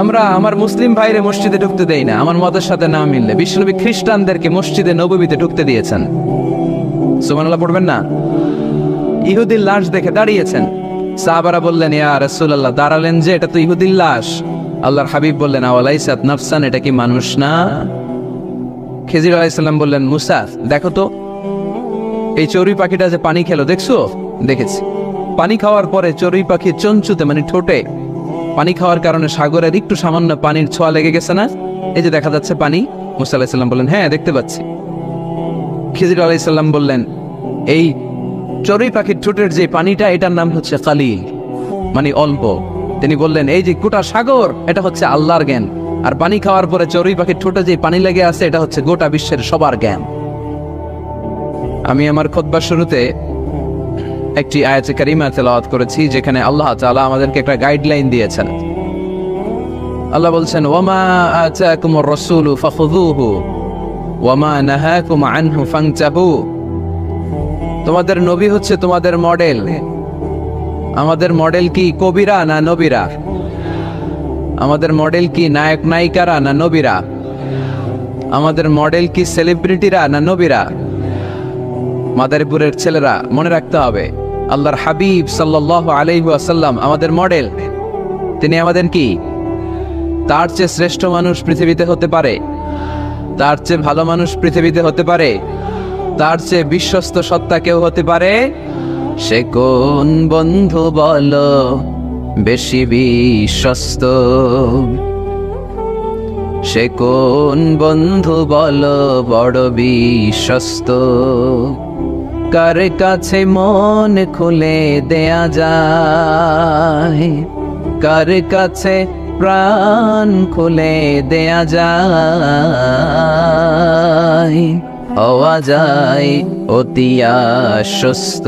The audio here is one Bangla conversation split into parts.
আমরা আমার মুসলিম ভাইরে মসজিদে ঢুকতে দেই না আমার মতের সাথে না মিললে। বিশ্বনবী খ্রিস্টানদেরকে মসজিদে নববীতে ঢুকতে দিয়েছেন। সুবহানাল্লাহ পড়বেন না? ইহুদির লাশ দেখে দাঁড়িয়েছেন, সাহাবারা বললেন ইয়া রাসূলুল্লাহ, দাঁড়ালেন যে, এটা তো ইহুদির লাশ। আল্লাহর হাবিব বললেন আওয়ালাইসাত নাফসান, এটা কি মানুষ না? খিজির আলাইহিস সালাম বললেন মুসা, দেখো তো এই চড়ুই পাখিটা যে পানি খেলো, দেখছো? দেখেছি। পানি খাওয়ার পরে চড়ুই পাখির চঞ্চুতে মানে ঠোঁটে পানি খাওয়ার কারণে সাগরের একটু সামান্য পানির ছোঁয়া লেগে গেছে না? এই যে দেখা যাচ্ছে পানি। মুসা আলাইহিস সালাম বললেন হ্যাঁ দেখতে পাচ্ছি। খিজির আলাইহিস সালাম বললেন এই চড়ুই পাখির ঠোঁটের যে পানিটা, এটার নাম হচ্ছে কালিল, মানে অল্প। তিনি বললেন এই যে গোটা সাগর, এটা হচ্ছে আল্লাহর জ্ঞান, আর পানি খাওয়ার পরে চড়ুই পাখির ঠোঁটে যে পানি লেগে আছে, এটা হচ্ছে গোটা বিশ্বের সবার জ্ঞান। আমি আমার খুতবার শুরুতে একটি আয়াতে কারিমা তেলাওয়াত করেছি, যেখানে আল্লাহ তাআলা আমাদেরকে একটা গাইডলাইন দিয়েছেন। আল্লাহ বলছেন ওয়ামা আতাকুমুর রাসূলু ফাখুযুহু ওয়ামা নাহাকুম আনহু ফান্তাহু। তোমাদের নবী হচ্ছে তোমাদের মডেল। আমাদের মডেল কি কবিরা না নবীরা? আমাদের মডেল কি নায়ক নায়িকারা না নবীরা? আমাদের মডেল কি সেলিব্রিটিরা না নবীরা? মাদারীপুরের ছেলেরা মনে রাখতে হবে, আল্লাহর হাবিব সাল্লাল্লাহু আলাইহি ওয়াসাল্লাম আমাদের মডেল। তিনি আমাদের কি? তার চেয়ে শ্রেষ্ঠ মানুষ পৃথিবীতে হতে পারে? তার চেয়ে ভালো মানুষ পৃথিবীতে হতে পারে? তার চেয়ে বিশ্বস্ত সত্তা কেউ হতে পারে? সে কোন বন্ধু বলো বেশি বিশ্বস্ত? সে কোন বন্ধু বলো বড় বিশ্বস্ত? কার কাছে মন খুলে দেয়া যায়? কার কাছে প্রাণ খুলে দেয়া যায়? হওয়া যায় অতি আশ্বস্ত।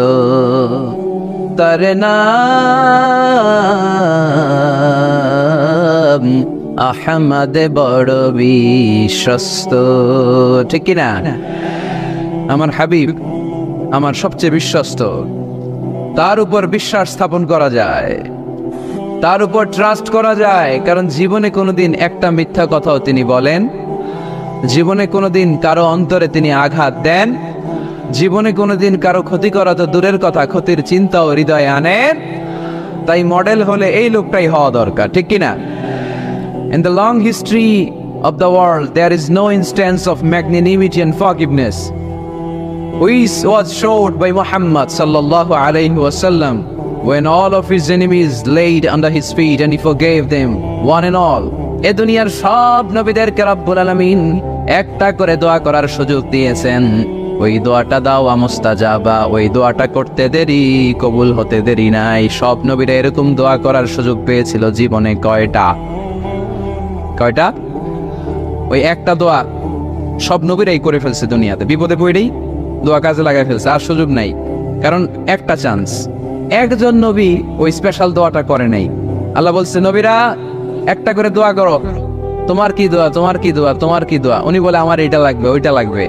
তার নাম আহমদ বড় বিশ্বস্ত। ঠিক কিনা? আমার হাবিব আমার সবচেয়ে বিশ্বস্ত। তার উপর বিশ্বাস স্থাপন করা যায়, তার উপর ট্রাস্ট করা যায়, কারণ জীবনে কোনোদিন একটা মিথ্যা কথাও তিনি বলেন, জীবনে কোনোদিন কারো অন্তরে তিনি আঘাত দেন, জীবনে কোনোদিন কারো ক্ষতি করা তো দূরের কথা, ক্ষতির চিন্তাও হৃদয়ে আনেন। তাই মডেল হলে এই লোকটাই হওয়া দরকার। ঠিক কিনা? In the long history of the world, there is no instance of magnanimity and forgiveness which was showed by Muhammad sallallahu alayhi wasallam when all of his enemies laid under his feet and he forgave them one and all. এ দুনিয়ার সব নবীদেরকে রব্বুল আলামিন একটা করে দোয়া করার সুযোগ দিয়েছেন। ওই দোয়াটা দাওয়া মুস্তাজাবা, ওই দোয়াটা করতে দেরি, কবুল হতে দেরি নাই। সব নবীরা এরকম দোয়া করার সুযোগ পেয়েছিল জীবনে। কয়টা? ওই একটা দোয়া সব নবীরাই করে ফেলছে দুনিয়াতে। বিপদে পড়েই দোয়া কাজে লাগাই ফেলছে, আর সুযোগ নাই। কারণ একটা চান্স, একজন নবী ওই স্পেশাল দোয়াটা করে নাই। আল্লাহ বলছে নবীরা একটা করে দোয়া করো। তোমার কি দোয়া, তোমার কি দোয়া, তোমার কি দোয়া? উনি বলে আমার এটা লাগবে, ওইটা লাগবে।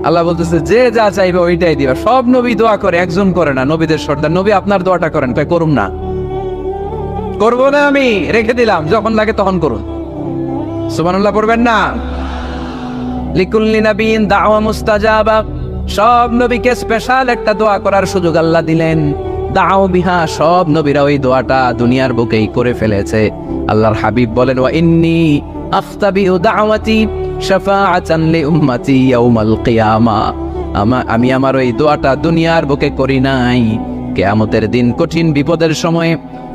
আল্লাহ বলতেছে যে যা চাইবে ওইটাই দিবা। সব নবী দোয়া করে, একজন করে না। নবীদের সর্দার নবী আপনার দোয়াটা করেন। তাই করুন না? করবো না, আমি রেখে দিলাম, যখন লাগে তখন করুন। সুবহানাল্লাহ পড়বেন না? লিকুল্লি নাবিয়িন দাওয়া মুস্তাজাবা। সব নবীকে স্পেশাল একটা দোয়া করার সুযোগ আল্লাহ দিলেন। দাও বিহা, সব নবীরা ওই দোয়াটা দুনিয়ার বুকেই করে ফেলেছে। আল্লাহর হাবিব বলেন ওয়া ইন্নী আফতাবিউ দাওয়াতি শাফাআতান লি উম্মতি ইয়াউমাল কিয়ামা। আমি আমার ওই দোয়াটা দুনিয়ার বুকে করি নাই, কিয়ামতের দিন কঠিন বিপদের সময়ে,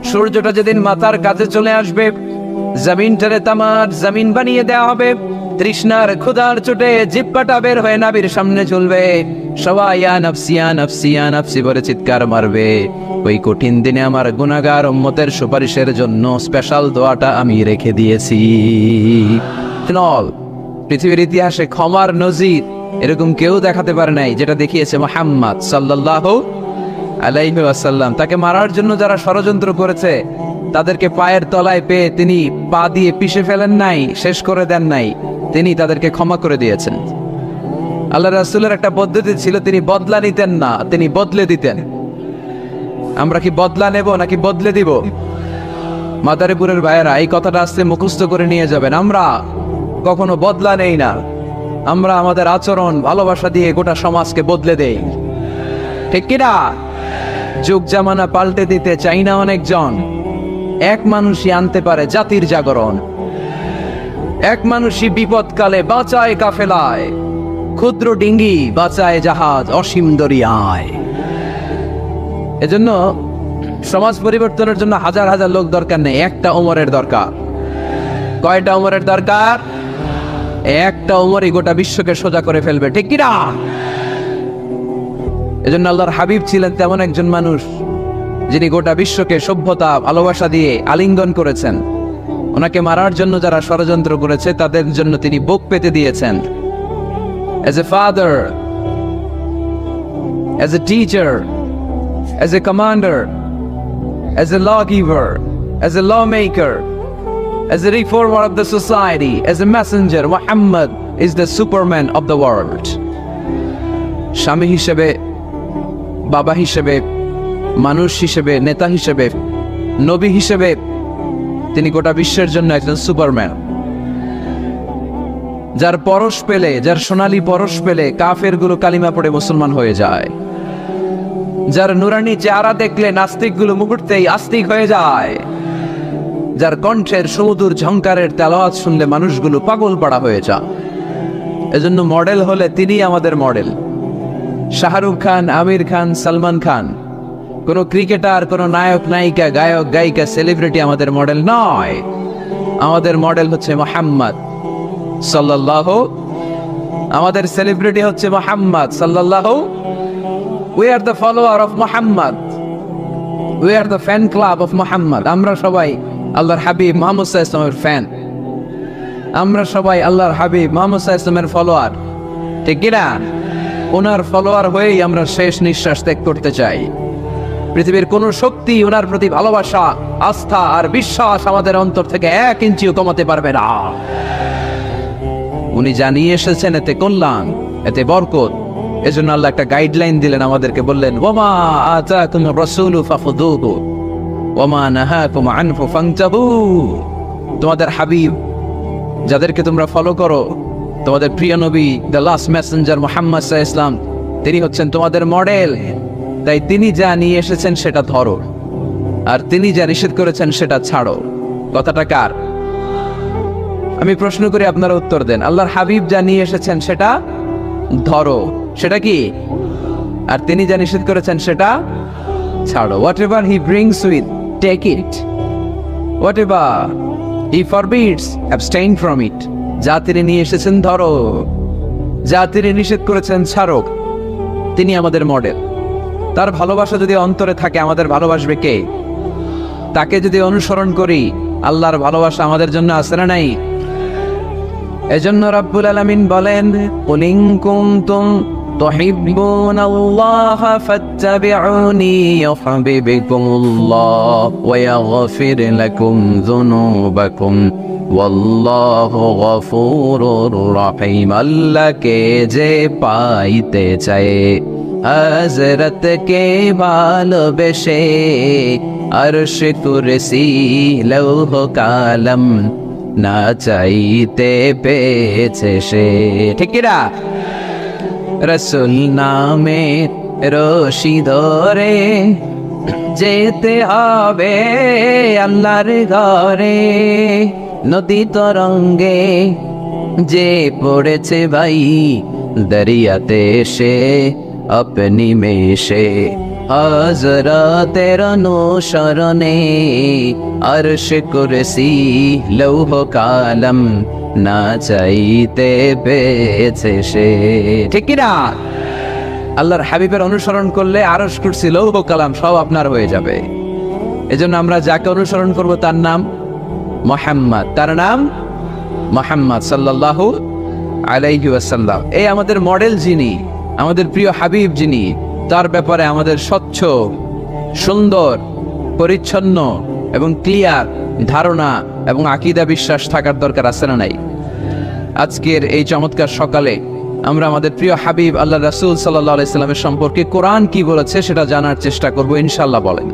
সূর্যটা যেদিন মাথার কাছে চলে আসবে, জমিনটারে তামার জমিন বানিয়ে দেওয়া হবে, তৃষ্ণার ক্ষুধার চোটে জিহ্বাটা বের হয়ে নাবির সামনে চলবে, সবাই ইয়া নাফসি ইয়া নাফসি ইয়া নাফসি বলে চিৎকার মারবে। ওই কঠিন দিনে আমার গুনাহগার উম্মতের সুপারিশের জন্য স্পেশাল দোয়াটা আমি রেখে দিয়েছি। পৃথিবীর ইতিহাসে ক্ষমার নজির এরকম কেউ দেখাতে পারে নাই যেটা দেখিয়েছে মুহাম্মদ সাল্লাল্লাহু আলাইহি ওয়াসাল্লাম। তাকে মারার জন্য যারা ষড়যন্ত্র করেছে তাদেরকে পায়ের তলায় পেয়ে তিনি পা দিয়ে পিষে ফেলেন নাই, শেষ করে দেন নাই, তিনি তাদেরকে ক্ষমা করে দিয়েছেন। আল্লাহ রাসূলের একটা পদ্ধতি ছিল, তিনি বদলা নিতেন না, তিনি বদলে দিতেন। আমরা কি বদলা নেব নাকি বদলে দিব? মাদারীপুরের ভাইয়েরা এই কথাটা আস্তে মুখস্থ করে নিয়ে যাবেন। আমরা কখনো বদলা নেই না, আমরা আমাদের আচরণ ভালোবাসা দিয়ে গোটা সমাজকে বদলে দেই, ঠিক কিনা? যুগ জামানা পাল্টে দিতে চাই না অনেকজন, এক মানুষই আনতে পারে জাতির জাগরণ। এক মানুষই বিপদকালে বাঁচায় কাফেলায়, ক্ষুদ্র ডিঙ্গি বাঁচায় জাহাজ অসীম দরিয়ায়। এজন্য সমাজ পরিবর্তনের জন্য হাজার হাজার লোক দরকার নেই, একটা ওমরের দরকার। কয়টা ওমরের দরকার? একটা ওমরই গোটা বিশ্বকে সোজা করে ফেলবে, ঠিক কিনা? এজন্য আল্লাহর হাবিব ছিলেন তেমন একজন মানুষ যিনি গোটা বিশ্বকে সভ্যতা ভালোবাসা দিয়ে আলিঙ্গন করেছেন। ওনাকে মারার জন্য যারা ষড়যন্ত্র করেছে তাদের জন্য তিনি বুক পেতে দিয়েছেন। As a father, as a teacher, as a commander, as a lawgiver, as a lawmaker, as a reformer of the society, as a messenger, Muhammad is the superman of the world. স্বামী হিসেবে, বাবা হিসেবে, মানুষ হিসেবে, নেতা হিসেবে, নবী হিসেবে তিনি গোটা বিশ্বের জন্য একজন সুপারম্যান। যার পরশ পেলে, যার সোনালী পরশ পেলে কাফের গুলো কালিমা পড়ে মুসলমান হয়ে যায়। যার নুরানি চেহারা দেখলে নাস্তিক গুলো মুহূর্তেই আস্তিক হয়ে যায়। যার কণ্ঠের সুমধুর ঝংকারের তেলাওয়াত শুনলে মানুষগুলো পাগল পাড়া হয়ে যায়। এজন্য মডেল হলে তিনি আমাদের মডেল। শাহরুখ খান, আমির খান, সালমান খান, কোন ক্রিকেটার, কোন নায়ক নায়িকা, গায়ক গায়িকা, সেলিব্রিটি আমাদের মডেল নয়। আমাদের মডেল হচ্ছে মুহাম্মদ সাল্লাল্লাহু। আমাদের সেলিব্রিটি হচ্ছে মুহাম্মদ সাল্লাল্লাহু। We are the follower of Muhammad. We are the fan club of Muhammad. আমরা সবাই আল্লাহর হাবিব মুহাম্মদ সাল্লাল্লাহু আলাইহি ওয়াসাল্লামের ফ্যান। আমরা সবাই আল্লাহর হাবিব মুহাম্মদ সাল্লাল্লাহু আলাইহি ওয়াসাল্লামের ফলোয়ার, ঠিক কি না? ওনার ফলোয়ার হয়েই আমরা শেষ নিঃশ্বাস ত্যাগ করতে চাই। পৃথিবীর কোন শক্তি ওনার প্রতি ভালোবাসা, আস্থা আর বিশ্বাস আমাদের অন্তর থেকে 1 ইঞ্চিও কমাতে পারবে না। উনি জানিয়ে এসেছেন এতে কল্যাণ, এতে বরকত। এজন্য আল্লাহ একটা গাইডলাইন দিলেন আমাদেরকে, বললেন ওয়ামা আতাকুমুর রাসূলু ফাখুযুহু ওয়ামা নাহাকুম আনহু ফান্তাহু। তোমাদের হাবিব যাদেরকে তোমরা ফলো করো, তোমাদের প্রিয় নবী দ্য লাস্ট মেসেঞ্জার মুহাম্মদ সাল্লাল্লাহু আলাইহি ওয়াসাল্লাম, তিনি হচ্ছেন তোমাদের মডেল। তাই তিনি যা নিয়ে এসেছেন সেটা ধরো, আর তিনি যা নিষেধ করেছেন সেটা ছাড়ো। কথাটা কার? আমি প্রশ্ন করি, আপনারা উত্তর দেন। আল্লাহর হাবিব যা নিয়ে এসেছেন সেটা ধরো, সেটা কি? আর তিনি যা নিষেধ করেছেন সেটা ছাড়ো। Whatever he brings with, take it. Whatever he forbids, abstain from it. যা তিনি নিয়ে এসেছেন ধরো, যা তিনি নিষেধ করেছেন ছাড়ো। তিনি আমাদের মডেল। তার ভালোবাসা যদি অন্তরে থাকে, আমাদের ভালোবাসবে কে? তাকে যদি অনুসরণ করি, আল্লাহর ভালোবাসা আমাদের জন্য আছে না নাই? এজন্য রাব্বুল আলামিন বলেন, কুল ইন কুনতুম তুহিব্বুনাল্লাহা ফাত্তাবিউনি ইউহিব্বুকুমুল্লাহ ওয়া ইয়াগফির লাকুম যুনুবাকুম ওয়াল্লাহু গফুরুর রহিম। আল্লাহকে যে পাইতে চায়, হযরত কে ভালোবেসে, আরশ কুরসি লৌহ কালাম না চাইতে পেয়েছে সে, ঠিক কিনা? রাসূল নামে রশি ধরে যেতে হবে আল্লাহর ঘরে। নদী তরঙ্গে যে পড়েছে ভাই দরিয়াতে সে আপনি মেশে, হযরতের অনুসরণে আরশ কুরসি লৌহ কালাম না চাইতে পেয়েছে সে, ঠিক কি না? আল্লাহর হাবিবের অনুসরণ করলে আরশ কুরসি লৌহ কালাম সব আপনার হয়ে যাবে। এজন্য আমরা যাকে অনুসরণ করব তার নাম মুহাম্মদ, তার নাম মুহাম্মদ সাল্লাল্লাহু আলাইহি ওয়াসাল্লাম। এই আমাদের মডেল যিনি, আমাদের প্রিয় হাবিব যিনি, তার ব্যাপারে আমাদের স্বচ্ছ, সুন্দর, পরিচ্ছন্ন এবং ক্লিয়ার ধারণা এবং আকীদা বিশ্বাস থাকার দরকার আছে না নাই? আজকের এই চমৎকার সকালে আমরা আমাদের প্রিয় হাবিব আল্লাহ রাসূল সাল্লাল্লাহু আলাইহি সাল্লামের সম্পর্কে কোরআন কি বলেছে সেটা জানার চেষ্টা করব ইনশাআল্লাহ। বলেন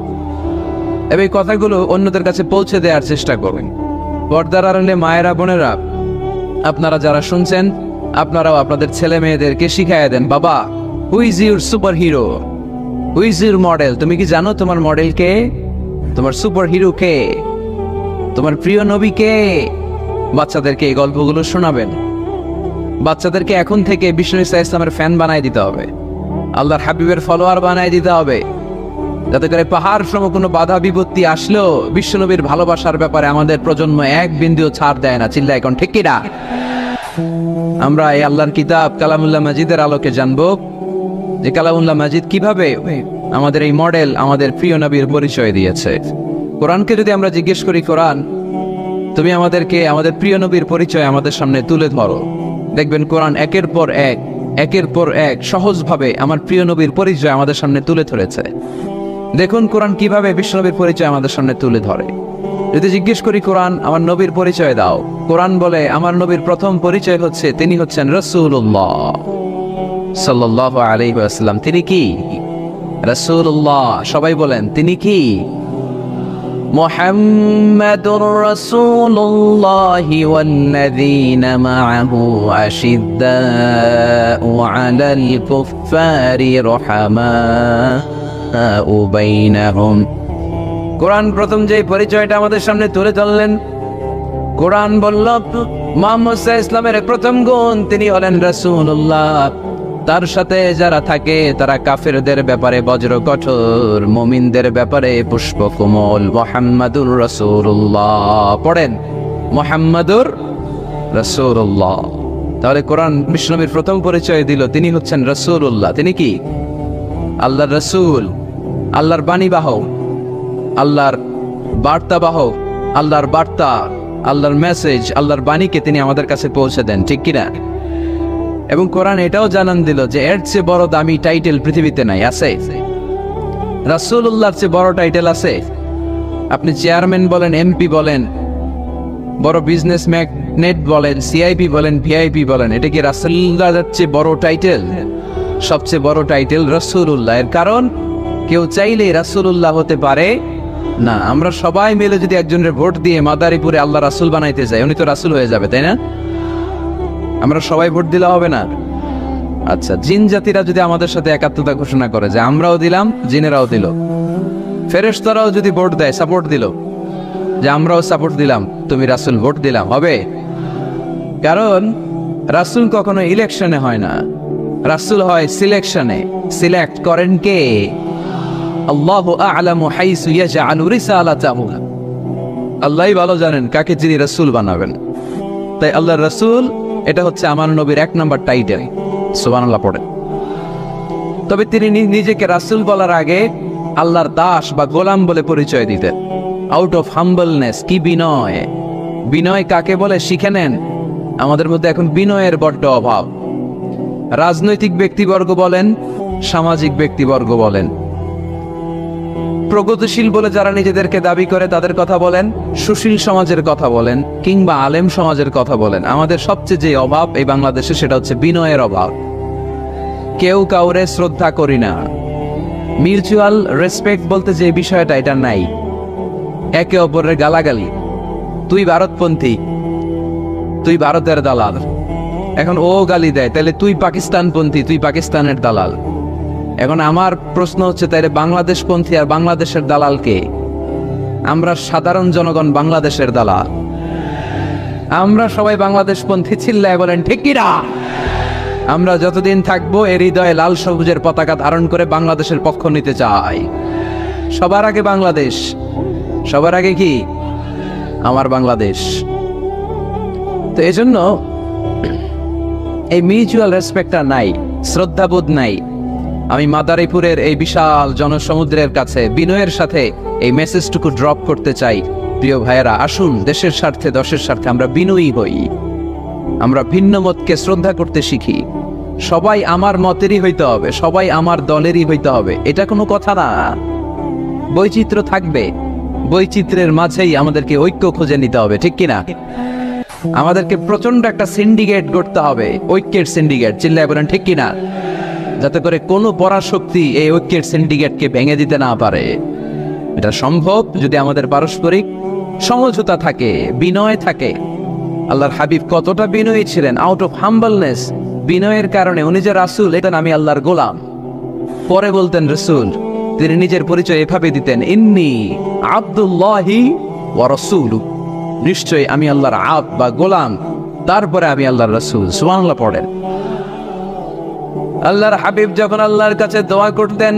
এবং এই কথাগুলো অন্যদের কাছে পৌঁছে দেওয়ার চেষ্টা করবেন। পর্দার আড়ালে মায়েরা বোনেরা, আপনারা যারা শুনছেন, আপনারাও আপনাদের ছেলে মেয়েদেরকে শিখাইয়া দেন, বাবা who is your super hero, who is your model? তুমি কি জানো তোমার মডেল কে, তোমার সুপার হিরো কে, তোমার প্রিয় নবী কে? বাচ্চাদেরকে এই গল্পগুলো শোনাবেন। বাচ্চাদেরকে এখন থেকে বিষ্ণু ইসা ইসলামের ফ্যান বানাই দিতে হবে, আল্লাহর হাবিবের ফলোয়ার বানাই দিতে হবে, যাতে করে পাহাড় সম কোনো বাধা বিপত্তি আসলেও বিশ্বনবীর ভালোবাসার ব্যাপারে আমাদের প্রজন্ম এক বিন্দুও ছাড় দেয় না। চিল্লা এখন ঠিক কিনা? আমরা এই আল্লাহর কিতাব কালামুল্লাহ মাজিদের আলোকে জানবো যে কালামুল্লাহ মাজিদ কিভাবে আমাদের এই মডেল, আমাদের প্রিয় নবীর পরিচয় দিয়েছে। কোরআনকে যদি আমরা জিজ্ঞেস করি, কোরআন তুমি আমাদেরকে আমাদের প্রিয় নবীর পরিচয় আমাদের সামনে তুলে ধরো, দেখবেন কোরআন একের পর এক সহজভাবে আমার প্রিয় নবীর পরিচয় আমাদের সামনে তুলে ধরেছে। দেখুন কোরআন কিভাবে বিশ্বনবীর পরিচয় আমাদের সামনে তুলে ধরে। যদি জিজ্ঞেস করি, কোরআন আমার নবীর পরিচয় দাও, কোরআন বলে আমার নবীর প্রথম পরিচয় হচ্ছে তিনি হচ্ছেন রাসূলুল্লাহ সাল্লাল্লাহু আলাইহি ওয়াসাল্লাম। তিনি কি? রাসূলুল্লাহ। সবাই বলেন তিনি কি? মুহাম্মাদুর রাসূলুল্লাহি ওয়াল্লাযীনা মাআহু আশিদ্দাউ আলাল কুফফারি রুহামাউ বাইনাহুম। কোরআন প্রথম যে পরিচয়টা আমাদের সামনে তুলে ধরলেন, কোরআন বলল মুহাম্মদ সাল্লাল্লাহু আলাইহি ইসলামের প্রথম গুণ তিনি হলেন রাসূলুল্লাহ। তার সাথে যারা থাকে তারা কাফেরদের ব্যাপারে বজ্র কঠোর, মুমিনদের ব্যাপারে পুষ্প কোমল। মুহাম্মাদুর রাসূলুল্লাহ পড়েন, মুহাম্মাদুর রাসূলুল্লাহ। তাহলে কোরআন বিশ্বনবীর প্রথম পরিচয় দিল তিনি হচ্ছেন রাসূলুল্লাহ। তিনি কি? আল্লাহর রাসূল, আল্লাহর বাণীবাহক, আল্লাহর বার্তাবাহক, আল্লাহর বার্তা, আল্লাহর মেসেজ, আল্লাহর বাণীকে তিনি আমাদের কাছে পৌঁছে দেন, ঠিক কিনা? এবং কোরআন এটাও জানান দিল যে এর চেয়ে বড় দামি টাইটেল পৃথিবীতে নাই। আছে? রাসূলুল্লাহর চেয়ে বড় টাইটেল আছে? আপনি চেয়ারম্যান বলেন, এমপি বলেন, বড় বিজনেস ম্যাগনেট বলেন, সিআইপি বলেন, ভিআইপি বলেন, এটা কি রাসূলুল্লাহর চেয়ে বড় টাইটেল? সবচেয়ে বড় টাইটেল রাসূলুল্লাহ। এর কারণ কেউ চাইলেই রাসূলুল্লাহ হতে পারে না। আমরা সবাই মিলে যদি একজনের ভোট দিয়ে মাদারীপুরে আল্লাহ রাসূল বানাইতে যাই, উনি তো রাসূল হয়ে যাবে, তাই না? আমরা সবাই ভোট দিলে হবে না? আচ্ছা, জিন জাতিরা যদি আমাদের সাথে একাত্মতা ঘোষণা করে যে আমরাও দিলাম, জিনেরাও দিল, ফেরেশতারাও যদি ভোট দেয়, সাপোর্ট দিল যে আমরাও সাপোর্ট দিলাম, তুমি রাসূল ভোট দিলাম, হবে? কারণ রাসূল কখনো ইলেকশনে হয় না, রাসূল হয় সিলেকশনে। সিলেক্ট করেন কে? আল্লাহু আ'লামু হাইসু ইয়াজআলু রিসালাতাহু। আল্লাহই ভালো জানেন কাকে যিনি রাসূল বানাবেন। তাই আল্লাহর রাসূল এটা হচ্ছে আমার নবীর এক নম্বর টাইটেল। সুবহানাল্লাহ পড়ে। তবে তিনি নিজেকে রাসূল বলার আগে আল্লাহর দাস বা গোলাম বলে পরিচয় দিতেন, আউট অফ হাম্বলনেস। কি বিনয়! বিনয় কাকে বলে শিখে নেন। আমাদের মধ্যে এখন বিনয়ের বড্ড অভাব। রাজনৈতিক ব্যক্তিবর্গ বলেন, সামাজিক ব্যক্তিবর্গ বলেন, প্রগতিশীল বলে যারা নিজেদেরকে দাবি করে তাদের কথা বলেন, সুশীল সমাজের কথা বলেন, কিংবা আলেম সমাজের কথা বলেন, আমাদের সবচেয়ে যে অভাব এই বাংলাদেশে সেটা হচ্ছে বিনয়ের অভাব। কেউ কাউরে শ্রদ্ধা করি না, মিউচুয়াল রেসপেক্ট বলতে যে বিষয়টা এটা নাই। একে অপরের গালাগালি, তুই ভারতপন্থী, তুই ভারতের দালাল, এখন ও গালি দেয়, তাহলে তুই পাকিস্তানপন্থী, তুই পাকিস্তানের দালাল। এখন আমার প্রশ্ন হচ্ছে, তাইলে বাংলাদেশপন্থী আর বাংলাদেশের দালাল কে? আমরা সাধারণ জনগণ বাংলাদেশের দালাল। আমরা সবাই বাংলাদেশপন্থী, চিল্লায় বলেন ঠিক কিনা? আমরা যতদিন থাকবো এর হৃদয়ে লাল সবুজের পতাকা ধারণ করে বাংলাদেশের পক্ষ নিতে চাই। সবার আগে বাংলাদেশ, সবার আগে কি? আমার বাংলাদেশ। তো এজন্য এই মিউচুয়াল রেসপেক্টটা নাই, শ্রদ্ধাবোধ নাই। আমি মাদারীপুরের এই বিশাল জনসমুদ্রের কাছে বিনয়ের সাথে এই মেসেজটুকু ড্রপ করতে চাই। প্রিয় ভাইয়েরা, আসুন দেশের স্বার্থে, দশের স্বার্থে আমরা বিনয়ী হই। আমরা ভিন্ন মতকে শ্রদ্ধা করতে শিখি। সবাই আমার মতেরই হইতে হবে, সবাই আমার দলেরই হইতে হবে, এটা কোনো কথা না। বৈচিত্র্য থাকবে, বৈচিত্র্যের মাঝেই আমাদেরকে ঐক্য খুঁজে নিতে হবে, ঠিক কিনা? আমাদেরকে প্রচন্ড একটা সিন্ডিকেট করতে হবে, ঐক্যের সিন্ডিকেট, চিল্লায় বলেন ঠিক কিনা? যাতে করে কোনো পরাশক্তি এই ঐক্যের সিন্ডিকেটকে ভেঙে দিতে না পারে। এটা সম্ভব যদি আমাদের পারস্পরিক সমঝোতা থাকে, বিনয় থাকে। আল্লাহর হাবিব কতটা বিনয়ী ছিলেন, আউট অফ হাম্বলনেস, বিনয়ের কারণে উনি যে রাসূল, এটা আমি আল্লাহর গোলাম। পরে বলতেন রাসূল, তিনি নিজের পরিচয় এভাবে দিতেন, ইন্নী আব্দুল্লাহি ওয়া রাসূলুহু, নিশ্চয়ই আমি আল্লাহর আব্দ বা গোলাম, তারপরে আমি আল্লাহর রাসূল। সুবহানাল্লাহ পড়েন। আল্লাহর হাবিব যখন আল্লাহর কাছে দোয়া করতেন,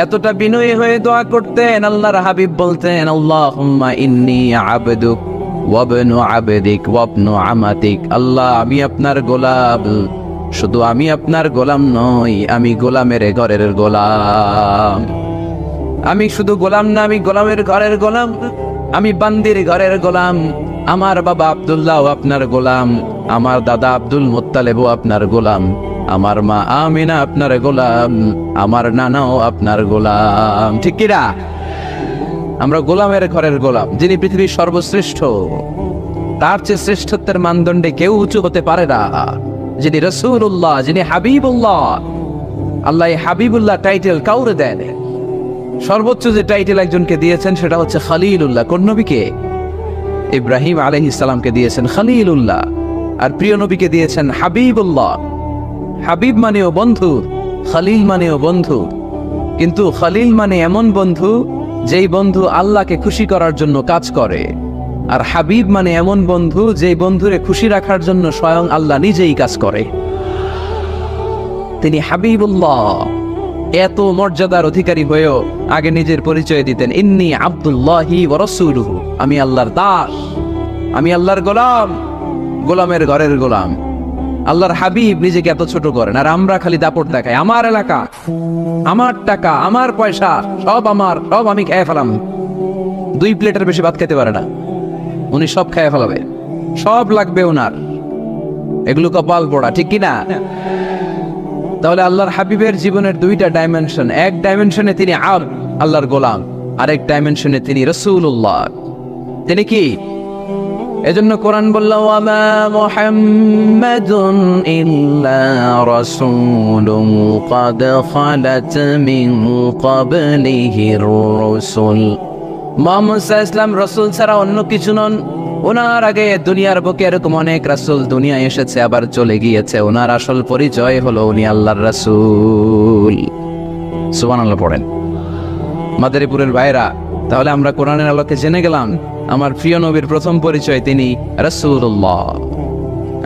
এতটা বিনয়ী হয়ে দোয়া করতেন, আল্লাহর হাবিব বলতেন, আল্লাহুম্মা ইন্নী আবদুক ওয়া ইবনু আবদিক ওয়া ইবনু আমাতিক। আল্লাহ, আমি আপনার গোলাম, শুধু আমি আপনার গোলাম নই, আমি গোলামের ঘরের গোলাম। আমি শুধু গোলাম না, আমি গোলামের ঘরের গোলাম, আমি বান্দির ঘরের গোলাম। আমার বাবা আব্দুল্লাহ আপনার গোলাম, আমার দাদা আব্দুল মুত্তালিবও আপনার গোলাম, আমার মা আমিনা আপনার গোলাম, আমার নানাও আপনার গোলাম। ঠিক কিনা? আমরা গোলামের ঘরের গোলাম। যিনি পৃথিবীর সর্বশ্রেষ্ঠ, তার চেয়ে শ্রেষ্ঠত্বের মানদণ্ডে কেউ উঁচু হতে পারে না। যিনি রাসূলুল্লাহ, যিনি হাবিবুল্লাহ। আল্লাহ হাবিবুল্লাহ টাইটেল কাউরে দেন। সর্বোচ্চ যে টাইটেল একজনকে দিয়েছেন সেটা হচ্ছে খলিলুল্লাহ। কোন নবীকে? ইব্রাহিম আলাইহিস সালামকে দিয়েছেন খলিলুল্লাহ, আর প্রিয় নবীকে দিয়েছেন হাবিবুল্লাহ। হাবিব মানেও বন্ধু, খলিল মানেও বন্ধু। কিন্তু খলিল মানে এমন বন্ধু যেই বন্ধু আল্লাহকে খুশি করার জন্য কাজ করে, আর হাবিব মানে এমন বন্ধু যেই বন্ধুরে খুশি রাখার জন্য স্বয়ং আল্লাহ নিজেই কাজ করে। তিনি হাবিবুল্লাহ। এত মর্যাদার অধিকারী হয়েও আগে নিজের পরিচয় দিতেন, ইন্নী আব্দুল্লাহি ওয়া রাসূলুহু, আমি আল্লাহর দাস, আমি আল্লাহর গোলাম, গোলামের ঘরের গোলাম। আল্লাহর হাবিব নিজেকে এত ছোট করেন, আর আমরা খালি দাপট দেখাই, আমার এলাকা, আমার টাকা, আমার পয়সা, সব আমার, সব আমি খেয়ে ফেলাম। 2 প্লেটের বেশি ভাত খেতে পারে না, উনি সব খেয়ে ফেলাবে, সব লাগবে ওনার। এগুলো কপাল পোড়া, ঠিক কিনা? তাহলে আল্লাহর হাবিবের জীবনের 2টা ডাইমেনশন। এক ডাইমেনশনে তিনি আল্লাহর গোলাম, আরেক ডাইমেনশনে তিনি রাসূলুল্লাহ। তিনি কি? এজন্য কোরআন বলল, ওয়ামা মুহাম্মাদুন ইল্লা রাসূলুন ক্বাদ খালাত মিন ক্বাবলিহির রাসূল। মুহাম্মদ সাল্লাল্লাহু আলাইহি ওয়াসাল্লাম রাসূল ছাড়া অন্য কিছু নন। ওনার আগে দুনিয়ার বুকে এরকম অনেক রাসূল দুনিয়ায় এসেছে, আবার চলে গিয়েছে। ওনার আসল পরিচয় হলো উনি আল্লাহর রাসূল। সুবহানাল্লাহ পড়েন। মাদারীপুরের ভাইরা, তাহলে আমরা কোরআনের আলোকে জেনে গেলাম আমার প্রিয় নবীর প্রথম পরিচয় তিনি রাসূলুল্লাহ।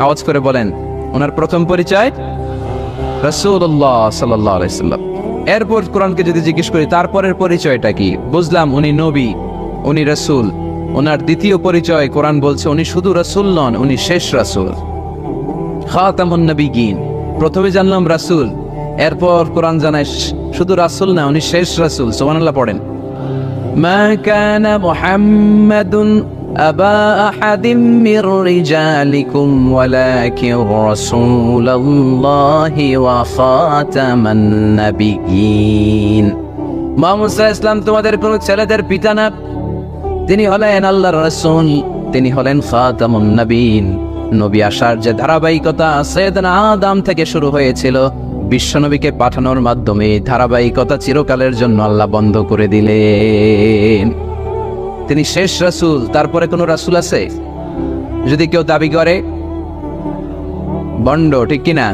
আওয়াজ করে বলেন, ওনার প্রথম পরিচয় রাসূলুল্লাহ সাল্লাল্লাহু আলাইহি সাল্লাম। এরপর কোরআনকে যদি জিজ্ঞেস করি তারপরের পরিচয়টা কি, বুঝলাম উনি নবী, উনি রাসূল। ওনার দ্বিতীয় পরিচয় কোরআন বলছে উনি শুধু রাসূল নন, উনি শেষ রাসূল, খাতামুন নবিয়্যিন। প্রথমে জানলাম রাসূল, এরপর কোরআন জানায় শুধু রাসূল না, উনি শেষ রাসূল। সুবহানাল্লাহ পড়েন। মা কানা মুহাম্মাদুন আবা আহাদিম মির রিজালিকুম ওয়ালাকিন রাসূলুল্লাহি ওয়া খাতামান নবিয়্যিন। মুহাম্মদ সাল্লাল্লাহু আলাইহি ওয়াসাল্লাম তোমাদের কোন ছেলেদের পিতা না, তিনি হলেন আল্লাহর রাসূল, তিনি হলেন খাতামুন নবিয়্যিন। নবী আসার যে ধারাবাহিকতা সাইয়েদনা আদম থেকে শুরু হয়েছিল, বিশ্বনবীকে পাঠানোর মাধ্যমে ধারাবাহিকতা চিরকালের জন্য আল্লাহ বন্ধ করে দিলেন। তিনি শেষ রাসূল। তারপরে কোন রাসূল আছে? যদি কেউ দাবি করে ভণ্ড, ঠিক কিনা?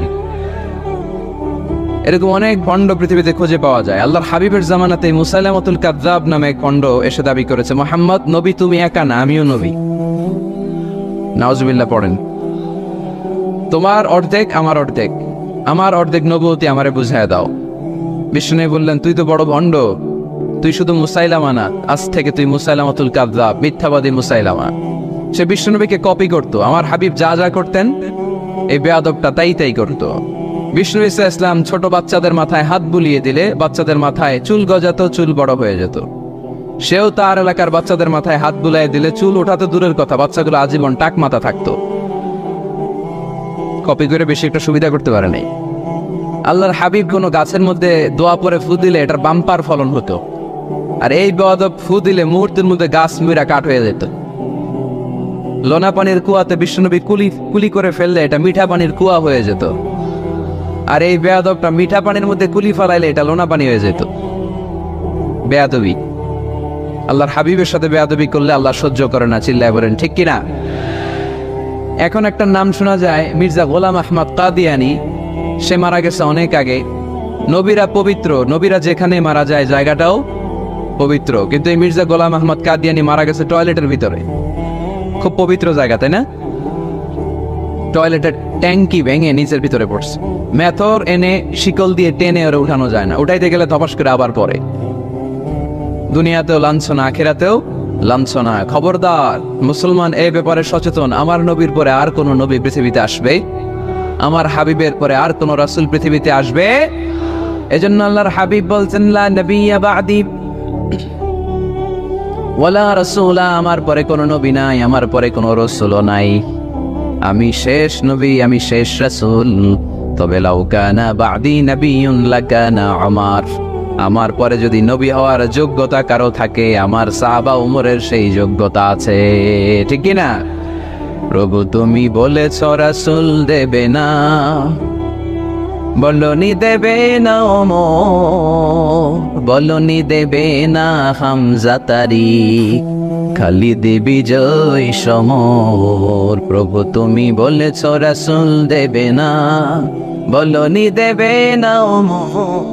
এরকম অনেক ভণ্ড পৃথিবীতে খুঁজে পাওয়া যায়। আল্লাহর হাবিবের জামানাতে মুসাইলামাতুল কাযযাব নামে এক ভণ্ড এসে দাবি করেছে, মুহাম্মদ নবী তুমি একা না, আমিও নবী। নাউজুবিল্লাহ পড়েন। তোমার অর্ধেক আমার অর্ধেক, আমার অর্ধেক নবুয়তি আমারে বুঝায় দাও। বিষ্ণু বললেন, তুই তো বড় ভণ্ড, তুই শুধু মুসাইলামা না, আজ থেকে তুই মুসাইলামাতুল কাযযাব, মিথ্যাবাদী মুসাইলামা। সে বিষ্ণুনবীকে কপি করত। আমার হাবিব যা যা করতেন এই বেয়াদবটা তাই তাই করত। বিষ্ণু ঈসা ইসলাম ছোট বাচ্চাদের মাথায় হাত বুলিয়ে দিলে বাচ্চাদের মাথায় চুল গজাতো, চুল বড় হয়ে যেত। সেও তার এলাকার বাচ্চাদের মাথায় হাত বুলাই দিলে চুল ওঠাতে দূরের কথা, বাচ্চাগুলো আজীবন টাক মাথা থাকতো। কপি করে বেশি একটা সুবিধা করতে পারে নাই। আল্লাহর হাবিব কোনো গাছের মধ্যে দোয়া পরে ফু দিলে এটার বাম্পার ফলন হতো, আর এই বেয়াদব ফু দিলে মুহূর্তের মধ্যে গাছ মুইরা কাঠ হয়ে যেত। লোনা পানির কুয়াতে বিশ্বনবী কুলি করে ফেললে এটা মিঠা পানির কুয়া হয়ে যেত, আর এই বেয়াদবটা মিঠা পানির মধ্যে কুলি ফেলাইলে এটা লোনা পানি হয়ে যেত। বেয়াদবি। আল্লাহর হাবিবের সাথে বেয়াদবি করলে আল্লাহ সহ্য করে না, চিল্লায় বলেন ঠিক কিনা? এখন একটা নাম শোনা যায়, মির্জা গোলাম আহমদ কাদিয়ানি। সে মারা গেছে অনেক আগে। নবীরা পবিত্র, নবীরা যেখানে মারা যায় জায়গাটাও পবিত্র, কিন্তু এই মির্জা গোলাম আহমদ কাদিয়ানি মারা গেছে টয়লেটের ভিতরে। খুব পবিত্র জায়গা, তাই না? টয়লেটের ট্যাঙ্কি ভেঙে নিচের ভিতরে পড়ছে। মেথর এনে শিকল দিয়ে টেনে ওরে উঠানো যায় না, উঠাইতে গেলে ধপাস করে আবার পড়ে। দুনিয়াতেও লাঞ্ছনা, আখিরাতেও লাঞ্ছনা। খবরদার মুসলমান এই ব্যাপারে সচেতন। আমার নবীর পরে আর কোন নবী পৃথিবীতে আসবে, আমার হাবিবের পরে আর কোন রাসূল পৃথিবীতে আসবে? এজন্য আল্লাহর হাবিব বলছেন, লা নবিয়্যা বা'দি ওয়ালা রাসূলা, আমার পরে কোন নবী নাই, আমার পরে কোন রাসূলও নাই। আমি শেষ নবী, আমি শেষ রাসূল। তবে লাউ কানা বা'দি নাবিয়্যুন লাকানা উমর, আমার পরে যদি নবী হওয়ার যোগ্যতা কারো থাকে, আমার সাহাবা উমরের সেই যোগ্যতা আছে, ঠিক কি না? প্রভু তুমি বলেছ রাসূল দেবে না, বলনি দেবে না ওমর, বলনি দেবে না হামজা তারিক, খালিদ বিজয় সমর। প্রভু তুমি বলেছ রাসূল দেবে না, বলনি দেবে না ওমর,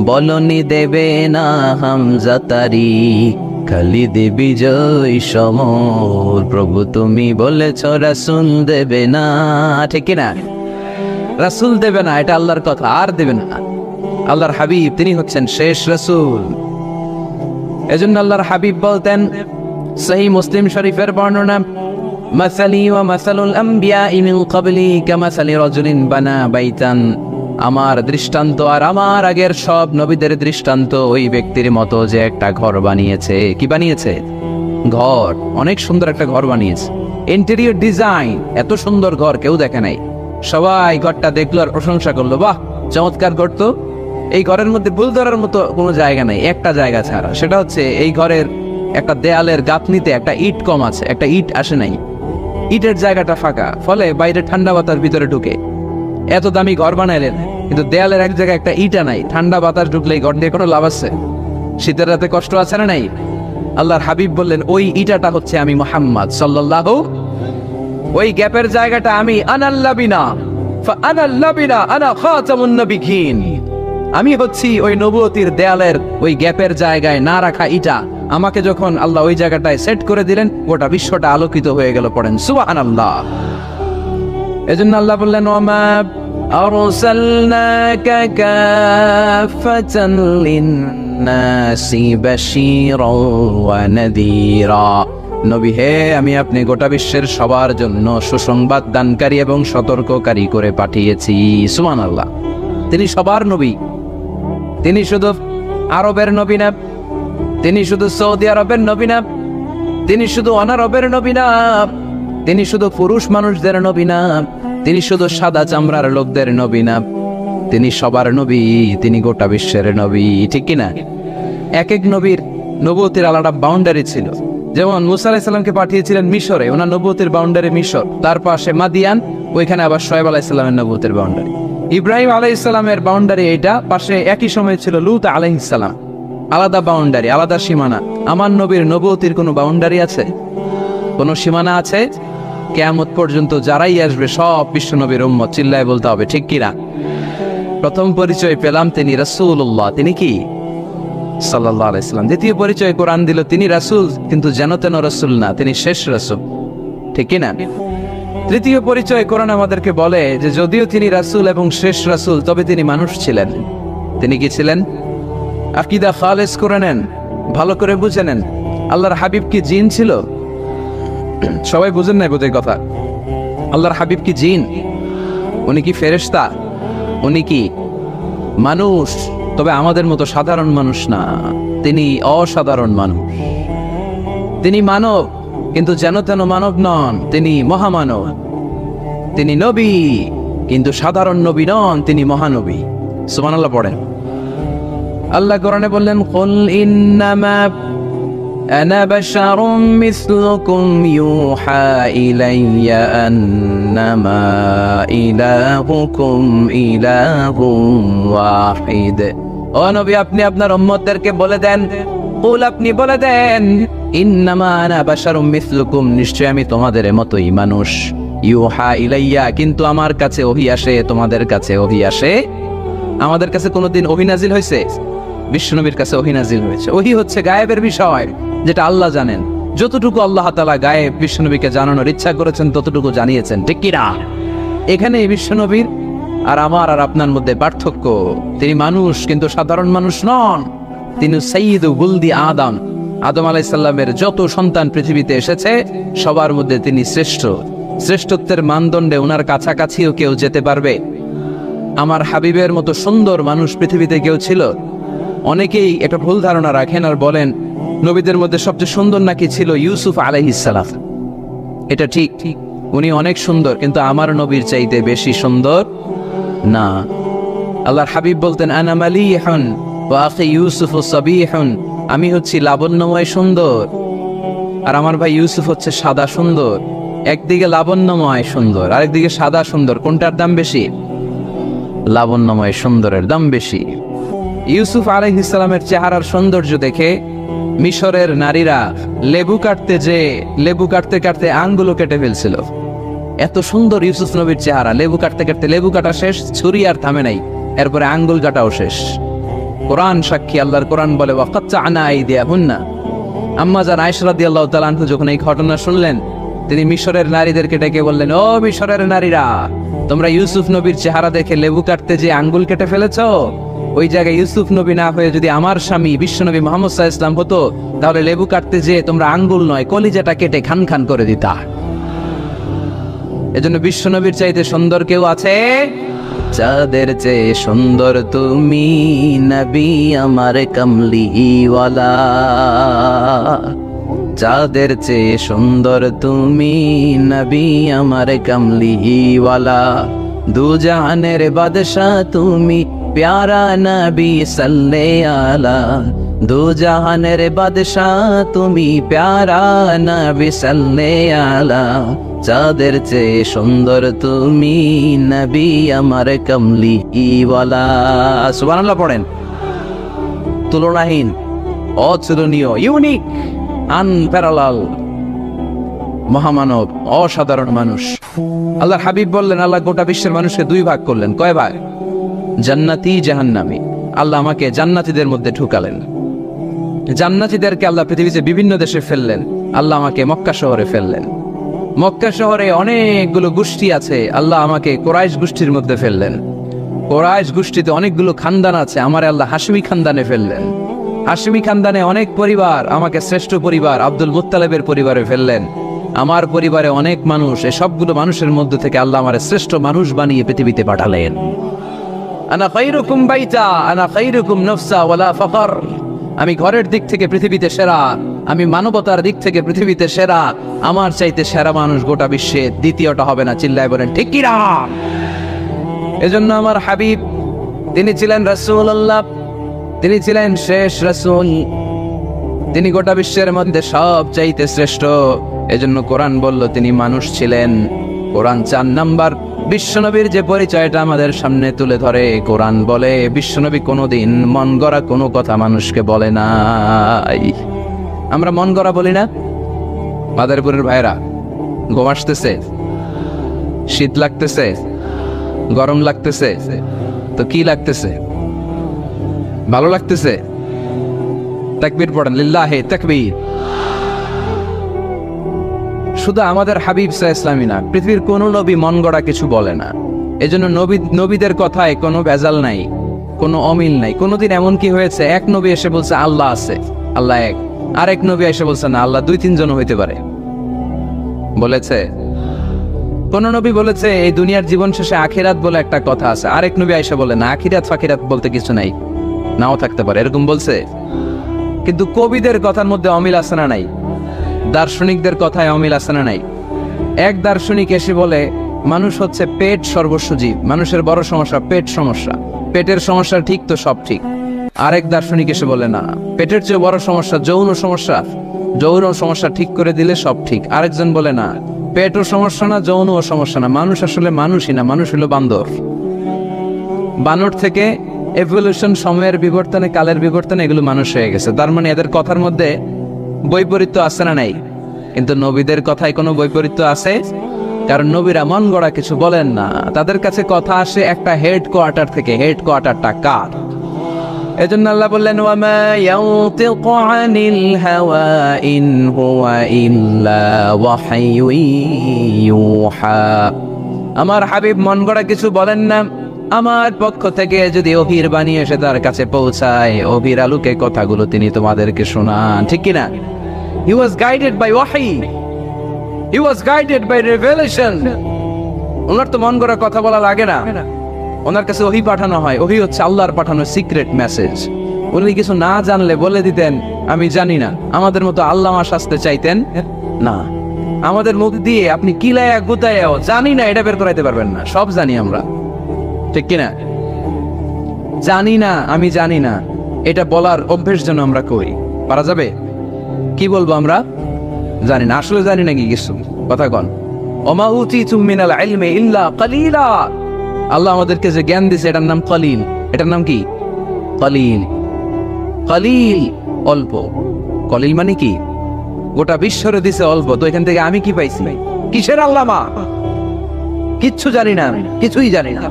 বলনি দেবে না হামজা তারিক, খালিদ বিজয় সমর। প্রভু তুমি বলেছ রাসূল দেবে না, ঠিক না? রাসূল দেবে না, এটা আল্লাহর কথা, আর দেবে না। আল্লাহর হাবিব তিনি হচ্ছেন শেষ রাসূল। এজন্য আল্লাহর হাবিব বলতেন, সহিহ মুসলিম শরীফের বর্ণনা, মাসালি ওয়া মাসালুল আমবিয়াই মিন ক্বাবলি কামাসালি রাজুলিন বানা বাইতান, আমার দৃষ্টান্ত আর আমার আগের সব নবীদের দৃষ্টান্ত ওই ব্যক্তির মতো যে একটা ঘর বানিয়েছে। কি বানিয়েছে? ঘর, অনেক সুন্দর একটা ঘর বানিয়েছে। ইন্টেরিয়র ডিজাইন, এত সুন্দর ঘর কেউ দেখে নাই। সবাই ঘরটা দেখলো আর প্রশংসা করলো, বাহ চমৎকার ঘর তো। এই ঘরের মধ্যে ভুল ধরার মতো কোনো জায়গা নেই, একটা জায়গা ছাড়া, সেটা হচ্ছে এই ঘরের একটা দেয়ালের গাঁথনিতে একটা ইট কম আছে, একটা ইট আসে নাই, ইটের জায়গাটা ফাঁকা, ফলে বাইরে ঠান্ডা বাতাস ভিতরে ঢুকে। এত দামি ঘর বানাইলেন, কিন্তু দেয়ালের এক জায়গায় একটা ইটা নাই, ঠান্ডা বাতাস ঢুকলে ঘর দিয়ে কোনো লাভ আছে? শীতের রাতে কষ্ট আছে না নাই? আল্লাহর হাবিব বললেন, ওই ইটাটা হচ্ছে আমি মুহাম্মদ সাল্লাল্লাহু, ওই গ্যাপের জায়গাটা আমি, আনাল্লাবিনা ফাআনাল্লাবিনা আনা খাতামুন নবিয়্যিন, আমি হচ্ছি ওই নবুয়তির দেয়ালের ওই গ্যাপের জায়গায় না রাখা ইটা। আমাকে যখন আল্লাহ ওই জায়গাটায় সেট করে দিলেন, গোটা বিশ্বটা আলোকিত হয়ে গেল। পড়েন সুবহানাল্লাহ। এজন্য আল্লাহ বললেন, ওমা আরসালনাকা কাফাতান লিন্নাসি বাশীরাও ওয়া নাযীরা, নবী হে আমি আপনি গোটা বিশ্বের সবার জন্য সুসংবাদ দানকারী এবং সতর্ককারী করে পাঠিয়েছি। সুবহানাল্লাহ। তিনি সবার নবী, তিনি শুধু আরবের নবী না, তিনি শুধু সৌদি আরবের নবী না, তিনি শুধু অনারবের নবী না, তিনি শুধু পুরুষ মানুষদের নবী না, তিনি শুধু সাদা চামড়ার লোকদের নবী না, তিনি সবার নবী, তিনি গোটা বিশ্বের নবী, ঠিক কিনা? এক এক নবীর নবুয়তের আলাদা বাউন্ডারি ছিল। যেমন মুসা আলাইহিস সালামকে পাঠিয়েছিলেন মিশরে, ওনার নবুয়তের বাউন্ডারি মিশর, তার পাশে মাদিয়ান, ওইখানে আবার শোয়েব আলাইহিস সালামের নবুয়তের বাউন্ডারি। ইব্রাহিম আলাইহিস সালামের বাউন্ডারি এইটা, পাশে একই সময় ছিল লূত আলাইহিস সালাম, আলাদা বাউন্ডারি, আলাদা সীমানা। আমার নবীর নবুয়তির কোনো বাউন্ডারি আছে? কোনো সীমানা আছে? কিয়ামত পর্যন্ত যারাই আসবে সব বিশ্ব নবীর উম্মত, চিল্লায় বলতে হবে ঠিক কিনা? প্রথম পরিচয় পেলাম তিনি রাসূলুল্লাহ, তিনি কি সাল্লাল্লাহু আলাইহি সাল্লাম। দ্বিতীয় পরিচয় কোরআন দিল, তিনি রাসূল, কিন্তু যেন তেন রাসূল না, তিনি শেষ রাসূল, ঠিক কিনা? তৃতীয় পরিচয় কোরআন আমাদেরকে বলে যে যদিও তিনি রাসূল এবং শেষ রাসূল, তবে তিনি মানুষ ছিলেন। তিনি কি ছিলেন? আকীদা খালেস করে নেন, ভালো করে বুঝে নেন। আল্লাহর হাবিব কি জিন ছিল? সবাই বুঝেন নাই বোধহয় কথা। আল্লাহর হাবিব কি জিন? উনি কি ফেরেশতা? উনি কি মানুষ? তবে আমাদের মতো সাধারণ মানুষ না, তিনি অসাধারণ মানুষ। তিনি মানব, কিন্তু যেন তেন মানব নন, তিনি মহামানব। তিনি নবী, কিন্তু সাধারণ নবী নন, তিনি মহানবী। সুবহানাল্লাহ পড়েন। আল্লাহ কোরআনে বললেন, কুল ইন্নামা আনা বাশারুম মিসলুকুম ইউহা ইলাইয়া আন্নামা ইলাহুকুম ইলাহুম ওয়াহিদ। ও নবী, আপনি আপনার উম্মতদেরকে বলে দেন, কুল আপনি বলে দেন ইন্নামা আনা বাশারুম মিসলুকুম, নিশ্চয় আমি তোমাদের মতোই মানুষ। ইউহা ইলাইয়া, কিন্তু আমার কাছে ওহী আসে, তোমাদের কাছে ওহী আসে। আমাদের কাছে কোনোদিন ওহী নাজিল হয়েছে? বিশ্বনবীর কাছে ওহী নাজিল হয়েছে। ওহী হচ্ছে গায়েবের বিষয়, যেটা আল্লাহ জানেন। যতটুকু আল্লাহ তাআলা গায়েব বিশ্বনবীকে জানানোর ইচ্ছা করেছেন ততটুকু জানিয়েছেন, ঠিক কি না? এখানে বিশ্বনবীর আর আমার আর আপনার মধ্যে পার্থক্য, তিনি মানুষ কিন্তু সাধারণ মানুষ নন। তিনি সাইয়্যিদু বুলদি আদম, আদম আলাইহিস সালামের যত সন্তান পৃথিবীতে এসেছে সবার মধ্যে তিনি শ্রেষ্ঠ। শ্রেষ্ঠত্বের মানদণ্ডে ওনার কাছাকাছিও কেউ যেতে পারবে? আমার হাবিবের মতো সুন্দর মানুষ পৃথিবীতে কেউ ছিল? অনেকেই একটা ভুল ধারণা রাখেন আর বলেন নবীদের মধ্যে সবচেয়ে সুন্দর নাকি ছিল ইউসুফ আলাইহিস সালাম। এটা ঠিক, উনি অনেক সুন্দর, কিন্তু আমার নবীর চাইতে বেশি সুন্দর না। আল্লাহর হাবিব বলতেন আনা মালিহুন ওয়া আখি ইউসুফ সাবিহুন, আমি হচ্ছি লাবণ্যময় সুন্দর আর আমার ভাই ইউসুফ হচ্ছে সাদা সুন্দর। একদিকে লাবণ্যময় সুন্দর, আরেকদিকে সাদা সুন্দর, কোনটার দাম বেশি? লাবণ্যময় সুন্দরের দাম বেশি। ইউসুফ আলাইহিস সালামের চেহারার সৌন্দর্য দেখে মিশরের নারীরা লেবু কাটতে কাটতে আঙ্গুলও কেটে ফেলছিল। এত সুন্দর ইউসুফ নবীর চেহারা, লেবু কাটতে কাটতে লেবু কাটা শেষ, ছুরি আর থামে নাই, এরপরে আঙ্গুল কাটাও শেষ। কোরআন সাক্ষী, আল্লাহর কোরআন বলে ওয়াকাত্তা'না আইদিয়াহুন্না। আম্মা জান আয়েশা রাদিয়াল্লাহু তাআলা আনহা যখন এই ঘটনা শুনলেন, তিনি মিশরের নারীদেরকে ডেকে বললেন, ও মিশরের নারীরা, তোমরা ইউসুফ নবীর চেহারা দেখে লেবু কাটতে যে আঙ্গুল কেটে ফেলেছো, ওই জায়গায় ইউসুফ নবী না হয়ে যদি আমার স্বামী বিশ্বনবী মুহাম্মদ সাল্লাল্লাহু আলাইহি ওয়াসাল্লাম হতো, তাহলে লেবু কাটতে যে তোমরা আঙ্গুল নয় কলিজাটা কেটে খান খান করে দিতা। এজন্য বিশ্বনবীর চাইতে সুন্দর কেউ আছে? চাঁদের চেয়ে সুন্দর তুমি নবী আমার কামলিওয়ালা, চাঁদের চেয়ে সুন্দর তুমি নবী আমার কামলিওয়ালা, দু জাহানের বাদশা তুমি প্যারা নবী সাল্লে আলা, দু জাহানের বাদশা তুমি প্যারা নবী সাল্লে আলা, চাঁদের চেয়ে সুন্দর তুমি নবী আমার কামলিওয়ালা। সুবহানাল্লাহ পড়েন। তুলনাহীন, অতুলনীয়, ইউনিক, আনপ্যারালাল, মহামানব, অসাধারণ মানুষ। আল্লাহর হাবিব বললেন আল্লাহ গোটা বিশ্বের মানুষকে দুই ভাগ করলেন। কয় ভাগ? জান্নাতি, জাহান্নামী। আল্লাহ আমাকে জান্নাতীদের মধ্যে ঢুকালেন। জান্নাতীদেরকে আল্লাহ পৃথিবীতে বিভিন্ন দেশে ফেললেন, আল্লাহ আমাকে মক্কা শহরে ফেললেন। মক্কা শহরে অনেকগুলো গোষ্ঠী আছে, আল্লাহ আমাকে কুরাইশ গোষ্ঠীর মধ্যে ফেললেন। কুরাইশ গোষ্ঠীতে অনেকগুলো খানদান আছে, আমার আল্লাহ হাশমি খানদানে ফেললেন। হাশমি খানদানে অনেক পরিবার, আমাকে শ্রেষ্ঠ পরিবার আব্দুল মুত্তালিবের পরিবারে ফেললেন। আমার পরিবারে অনেক মানুষ, এই সবগুলো মানুষের মধ্যে থেকে আল্লাহ আমার শ্রেষ্ঠ মানুষ বানিয়ে পৃথিবীতে পাঠালেন। আনা খায়রুকুম বাইতা আনা খায়রুকুম নাফসা ওয়ালা ফাখর, আমি ঘরের দিক থেকে পৃথিবীতে সেরা, আমি মানবতার দিক থেকে পৃথিবীতে সেরা, আমার চাইতে সেরা মানুষ গোটা বিশ্বে দ্বিতীয়টা হবে না। চিল্লায় বলেন ঠিক কি না? এজন্য আমার হাবিব, তিনি ছিলেন রাসূলুল্লাহ, তিনি ছিলেন শেষ রাসূল, তিনি গোটা বিশ্বের মধ্যে সব চাইতে শ্রেষ্ঠ। এজন্য কোরআন বলল তিনি মানুষ ছিলেন। কোরআন 4 নাম্বার বিশ্বনবীর যে পরিচয়টা আমাদের সামনে তুলে ধরে, কোরআন বলে বিশ্বনবী কোনোদিন মন গড়া কোনো কথা মানুষকে বলে নাই। আমরা মন গড়া বলি না? মাদারীপুরের ভাইরা, ঘুম আসতেছে, শীত লাগতেছে, গরম লাগতেছে, তো কি লাগতেছে? ভালো লাগতেছে? তাকবীর পড়েন, লিল্লাহি তাকবীর। শুধু আমাদের হাবিব সাল্লাল্লাহু আলাইহি ওয়াসাল্লামই না, পৃথিবীর কোনো নবী মন গড়া কিছু বলে না। এজন্য নবীদের কথায় কোনো ভেজাল নাই, কোনো অমিল নাই। কোনোদিন এমন কি হয়েছে এক নবী এসে বলছে আল্লাহ আছে, আল্লাহ এক, আরেক নবী এসে বলছে না আল্লাহ 2-3 জন হইতে পারে? বলেছে? কোন নবী বলেছে এই দুনিয়ার জীবন শেষে আখিরাত বলে একটা কথা আছে, আরেক নবী আয়েশা বলে না আখিরাত ফাকিরাত বলতে কিছু নাই, নাও থাকতে পারে, এরকম বলছে? কিন্তু কবিদের কথার মধ্যে অমিল আছে না নাই? দার্শনিকদের কথায় অমিল আছে না নাই? এক দার্শনিক এসে বলে মানুষ হচ্ছে পেট সর্বস্ব জীব, মানুষের বড় সমস্যা পেট সমস্যা, পেটের সমস্যা ঠিক তো সব ঠিক। আরেক দার্শনিক এসে বলে না, পেটের চেয়ে বড় সমস্যা যৌন সমস্যা, যৌন সমস্যা ঠিক করে দিলে সব ঠিক। আরেকজন বলে না, পেটও সমস্যা না, যৌনও সমস্যা না, মানুষ আসলে মানুষই না, মানুষ হলো বান্দর। বানর থেকে এভলিউশন, সময়ের বিবর্তনে, কালের বিবর্তনে এগুলো মানুষ হয়ে গেছে। তার মানে এদের কথার মধ্যে বৈপরীত্য আছে না নাই? কিন্তু নবীদের কথায় কোনো বৈপরীত্য আছে? কারণ নবীরা মন গড়া কিছু বলেন না, তাদের কাছে কথা আসে একটা হেডকোয়ার্টার থেকে। হেডকোয়ার্টারটা কার? এজন্য আল্লাহ বললেন, ওয়ামা ইয়ানতিকু আনিল হাওয়া ইন হুয়া ইল্লা ওয়াহয়ুন ইউহা। আমার হাবিব মন গড়া কিছু বলেন না, আমার পক্ষ থেকে যদি ওহীর বাণী এসে তার কাছে পৌঁছায়, ওহীর আলোকে কথাগুলো তিনি তোমাদেরকে শোনান, ঠিক কি না? He was guided by wahi. He was guided by revelation. ওনার তো মন গড়া কথা বলা লাগে না, ওনার কাছে ওহী পাঠানো হয়। ওহী হচ্ছে আল্লাহর পাঠানো সিক্রেট মেসেজ। উনি কিছু না জানলে বলে দিতেন আমি জানি না, আমাদের মতো আল্লামা শাস্তে চাইতেন না। আমাদের মুখ দিয়ে আপনি কিলায়া গুতায়াও জানি না এটা বের করাইতে পারবেন না। সব জানি আমরা, ঠিক কিনা? জানি না, আমি জানি না, এটা বলার অভ্যেস যেন আমরা করি। পারা যাবে? কি বলবো আমরা? জানি না। আসলে জানি নাকি কিছু? কথা কন। ওমা উতিতুম মিনাল ইলমি ইল্লা কালিলা। আল্লাহ আমাদেরকে যে জ্ঞান দিয়েছে এটার নাম কলিল। এটার নাম কি? কলিল। কলিল, অল্প। কলিল মানে কি? গোটা বিশ্বরে দিছে অল্প, তো এখান থেকে আমি কি পাইছি? কিসের আল্লামা? কিচ্ছু জানি না, কিছুই জানি না।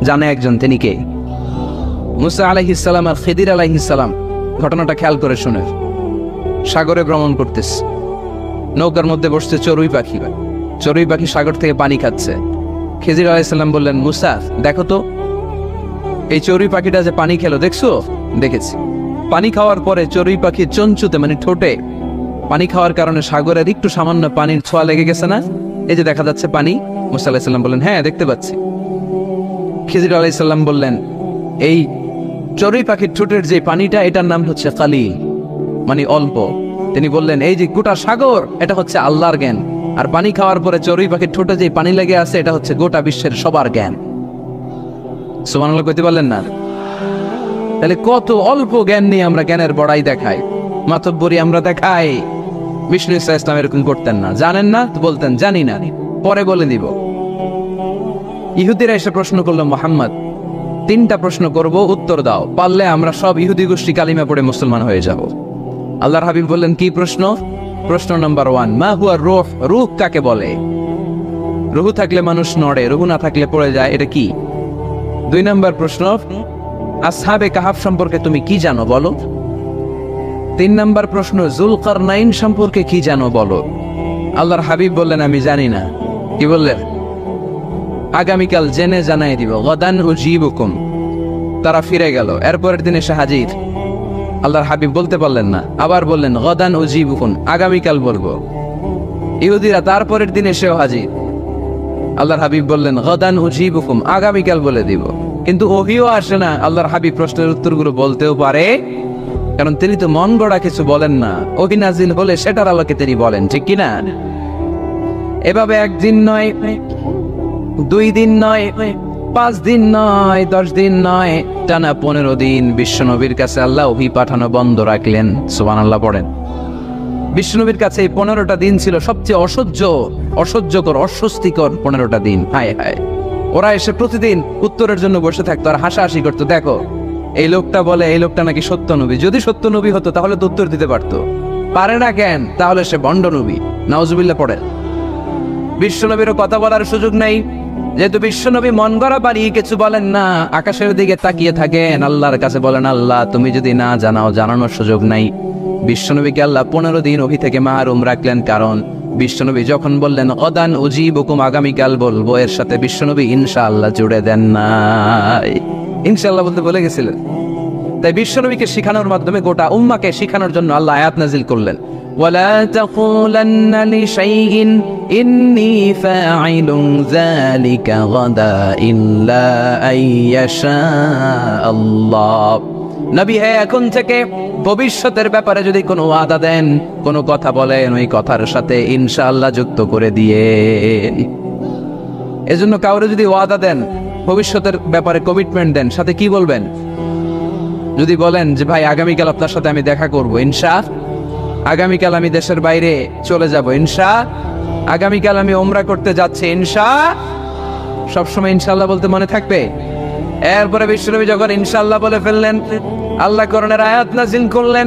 জানে একজন, তিনি কে? মুসা আলাইহিস সালাম আর খিদির আলাইহিস সালাম। ঘটনাটা খেয়াল করে শুনে। সাগরে ভ্রমণ করতেছে, নৌকার মধ্যে বসছে চড়ুই পাখি। চড়ুই পাখি সাগর থেকে পানি খাচ্ছে। খিজির আলাইহিস সালাম বললেন, মুসা দেখো তো, এই চড়ুই পাখিটা যে পানি খেলো দেখছো? দেখেছি। পানি খাওয়ার পরে চড়ুই পাখি চঞ্চুতে মানে ঠোঁটে পানি খাওয়ার কারণে সাগরের একটু সামান্য পানির ছোঁয়া লেগে গেছে না? এই যে দেখা যাচ্ছে পানি। মুসা আলাইহিস সালাম বললেন, হ্যাঁ দেখতে পাচ্ছি। খিজির আলাইহিস সালাম বললেন, এই চড়ুই পাখির ঠোঁটের যে পানিটা, এটার নাম হচ্ছে কালিল, মানে অল্প। তিনি বললেন, এই যে গোটা সাগর, এটা হচ্ছে আল্লাহর জ্ঞান, আর পানি খাওয়ার পরে চড়ুই পাখির ঠোঁটে যে পানি লেগে আছে, এটা হচ্ছে গোটা বিশ্বের সবার জ্ঞান। সুবহানাল্লাহ কইতে পারলেন না? তাহলে কত অল্প জ্ঞান নিয়ে আমরা জ্ঞানের বড়াই দেখাই, মাতব্বরি আমরা দেখাই। বিষ্ণু ইসলাম এরকম করতেন না। জানেন না তো বলতেন জানি না, পরে বলে দিব। ইহুদিরা এসে প্রশ্ন করলো, মুহাম্মদ 3টা প্রশ্ন করব, উত্তর দাও, পারলে আমরা সব ইহুদি গোষ্ঠী কালিমা পড়ে মুসলমান হয়ে যাব। আল্লাহর হাবিব বললেন, কি প্রশ্ন? প্রশ্ন নাম্বার 1, মা হুয়া রূহ। রূহ কাকে বলে? রূহ থাকলে মানুষ নড়ে, রূহ না থাকলে পড়ে যায়, এটা কি? 2 নম্বর প্রশ্ন, আসহাবে কাহাফ সম্পর্কে তুমি কি জানো বলো। 3 নম্বর প্রশ্ন, যুলকারনাইন সম্পর্কে কি জানো বলো। আল্লাহর হাবিব বললেন, আমি জানি না। কি বললেন? আগামীকাল জেনে জানাই দিব। গদান উজিবুকুম। তারা ফিরে গেল, এরপরের দিন এসে হাজির। আল্লাহর হাবিব বলতে পারলেন না, আবার বললেন গদান উজিবুকুম, আগামীকাল বলবো। ইহুদিরা তারপরের দিন এসেও হাজির। আল্লাহর হাবিব বললেন গদান উজিবুকুম, আগামীকাল বলে দিব। কিন্তু ওহিও আসে না আল্লাহর হাবিব প্রশ্নের উত্তরগুলো বলতেও পারে, কারণ তিনি তো মন গড়া কিছু বলেন না। ওহী নাজিল হলে সেটার আলোকে তিনি বলেন, ঠিক কিনা? এভাবে 1 দিন নয়, 2 দিন নয়, 5 দিন নয়, 10 দিন নয়, টানা 15 দিন বিশ্বনবীর কাছে আল্লাহ ওহী পাঠানো বন্ধ রাখলেন। সুবহানাল্লাহ পড়েন। বিশ্বনবীর কাছে এই 15টা দিন ছিল সবচেয়ে অসহ্যকর, অস্বস্তিকর 15টা দিন। হায় হায়, ওরা এসে প্রতিদিন উত্তরের জন্য বসে থাকতো আর হাসাহাসি করতো। দেখো, এই লোকটা বলে এই লোকটা নাকি সত্য নবী। যদি সত্য নবী হতো তাহলে তো উত্তর দিতে পারতো, পারে না কেন? তাহলে সে ভণ্ড নবী। নাউজুবিল্লাহ পড়েন। বিশ্বনবীরও কথা বলার সুযোগ নাই, যেহেতু বিশ্বনবী মন গড়া বানিয়ে কিছু বলেন না। আকাশের দিকে তাকিয়ে থাকেন, আল্লাহর কাছে বলেন, আল্লাহ তুমি যদি না জানাও, জানানোর সুযোগ নাই। বিশ্বনবীকে আল্লাহ 15 দিন ওহী থেকে মাহরুম রাখলেন, কারণ বিশ্বনবী যখন বললেন গদান উজিবুকুম, আগামীকাল বলবো, এর সাথে বিশ্বনবী ইনশাআল্লাহ জুড়ে দেন নাই। ইনশাআল্লাহ বলতে বলে গেছিলেন। তাই বিশ্বনবীকে শিখানোর মাধ্যমে গোটা উম্মাকে শিখানোর জন্য আল্লাহ আয়াত নাজিল করলেন, ওয়ালা তাকুলান্না লিশাইইন ইন্নী ফাঈলুন যালিকা গাদা ইল্লা আইয়াশা আল্লাহ। নবী হে, এখন থেকে ভবিষ্যতের ব্যাপারে যদি কোনো ওয়াদা দেন, কোনো কথা বলেন, ওই কথার সাথে ইনশাআল্লাহ যুক্ত করে দিয়ে। এজন্য কাউরে যদি ওয়াদা দেন, ভবিষ্যতের ব্যাপারে কমিটমেন্ট দেন, সাথে কি বলবেন? যদি বলেন যে ভাই আগামীকাল আপনার সাথে আমি দেখা করব, ইনশা। আগামীকাল আমি দেশের বাইরে চলে যাব, ইনশা। আগামীকাল আমি উমরা করতে যাচ্ছি, ইনশা। সবসময় ইনশাআল্লাহ বলতে মনে থাকবে? এরপরে বিশ্বনবী যখন ইনশাআল্লাহ বলে ফেললেন, আল্লাহ কোরআনের আয়াত নাযিল করলেন,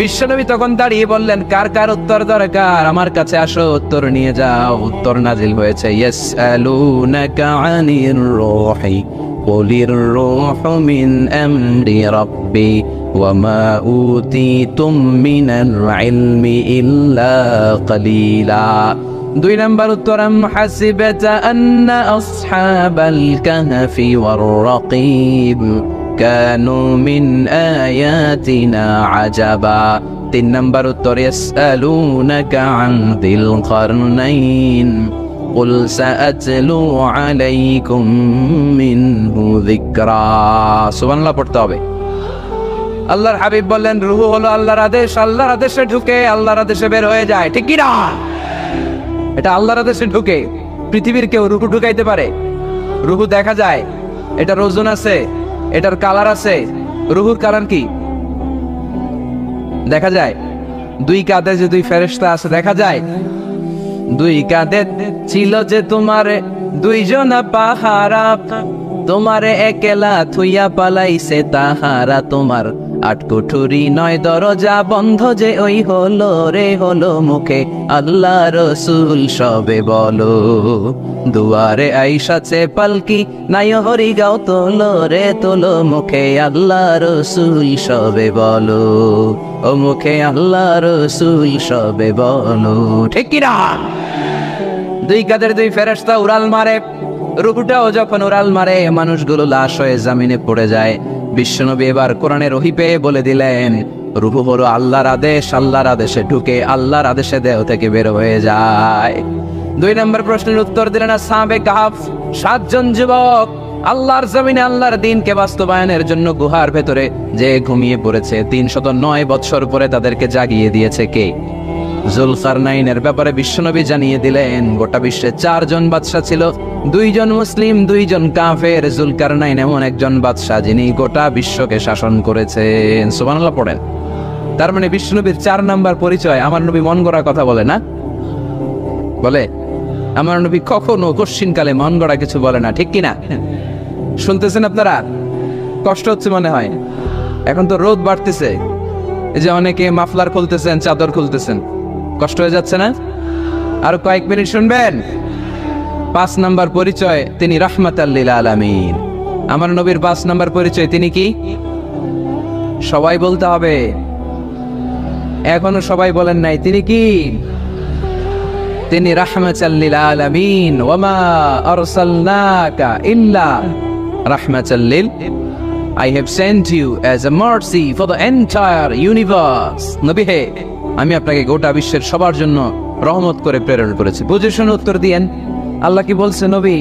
বিশ্বনবী তখন দাঁড়িয়ে বললেন, কার কার উত্তর দরকার আমার কাছে আসো, উত্তর নিয়ে যাও। উত্তর নাযিল হয়েছে, ইয়াসআলুনাকা আনির রূহি কুলির রূহু মিন আমরি রাব্বি ওয়া মা উতিতুম মিনাল ইলমি ইল্লা কালিলা। 2 নম্বর উত্তর, আম হাসিবাতা আন্না আসহাবাল কাহফি ওয়ার রাকিব কানু মিন আয়াতিনা আজাবা। 3 নম্বর উত্তর, ইয়াসআলুনাকা আন যিল কারনাইন কুল সাআতলু আলাইকুম মিনহু যিকরা। সুবহানাল্লাহ পড়তে হবে। আল্লাহর হাবিব বললেন, রূহ হলো আল্লাহর আদেশ, আল্লাহর আদেশে ঢুকে আল্লাহর আদেশে বের হয়ে যায়, ঠিক কি না? এটা আল্লাহর আদেশে ঢুকে। পৃথিবীর কেউ রূহ ঢুকাইতে পারে? রূহ দেখা যায়, এটার ওজন আছে, এটার কালার আছে। রূহুর কালার কি দেখা যায়? 2 কাঁধে যে 2 ফেরেশতা আছে দেখা যায়? 2 কাঁধে ছিল যে তোমার 2 জনা পাহারা, তোমারে একলা থুইয়া পালাইছে তাহারা। তোমার 8 কুঠুরি 9 দরজা বন্ধ যে ওই হলো রে হলো মুখে আল্লাহ রসুল সবে বলো। দুয়ারে আইসাছে পালকি নাই হরি গাও তোলো রে তোলো মুখে আল্লাহ রসুল সবে বলো। ও মুখে আল্লাহ রসুল সবে বলো, ঠিক কি না? 2 কাঁধের 2 ফেরেশতা উড়াল মারে। রূহটাও যখন উড়াল মারে, মানুষগুলো লাশ হয়ে জমিনে পড়ে যায়। বিশ্বনবী এবার কোরআনের ওহী পেয়ে বলে দিলেন, রূহ হলো আল্লাহর আদেশ, আল্লাহর আদেশে ঢুকে আল্লাহর আদেশে দেহ থেকে বের হয়ে যায়। 2 নম্বর প্রশ্নের উত্তর দিলেন আসহাবে কাহফ। 7 জন যুবক আল্লাহর জমিনে আল্লাহর দ্বীনকে বাস্তবায়নের জন্য গুহার ভেতরে যে ঘুমিয়ে পড়েছে। 309 বছর পরে তাদেরকে জাগিয়ে দিয়েছে কে? জুলকারনাইনের ব্যাপারে বিশ্বনবী জানিয়ে দিলেন, গোটা বিশ্বে 4 জন বাদশা ছিল, 2 জন মুসলিম 2 জন কাফের। জুলকারনাইন এমন একজন বাদশা যিনি গোটা বিশ্বকে শাসন করেছেন। সুবহানাল্লাহ পড়েন। তার মানে বিশ্বনবীর 4 নাম্বার পরিচয়, আমার নবী মন গড়া কথা বলে না, বলে? আমার নবী কখনো কশ্চিনকালে মন গড়া কিছু বলে না, ঠিক কিনা? শুনতেছেন আপনারা? কষ্ট হচ্ছে মনে হয়। এখন তো রোদ বাড়তেছে, এই যে অনেকে মাফলার খুলতেছেন, চাদর খুলতেছেন, কষ্ট হয়ে যাচ্ছে না? আর কয়েক মিনিট শুনবেন। 5 নাম্বার পরিচয়, তিনি রাহমাতাল লিল আলামিন। আমার নবীর 5 নাম্বার পরিচয়, তিনি কি? সবাই বলতে হবে, এখনো সবাই বলেন নাই। তিনি কি? তিনি রাহমাতাল লিল আলামিন। ওয়া মা আরসালনাকা ইল্লা রাহমাতাল লিল, I have sent you as a mercy for the entire universe. নবী হে, আমি আপনাকে গোটা বিশ্বের সবার জন্য রহমত করে প্রেরণ করেছি। বুঝে শুনে উত্তর দিয়েন। আল্লাহ কি বলছে? নবী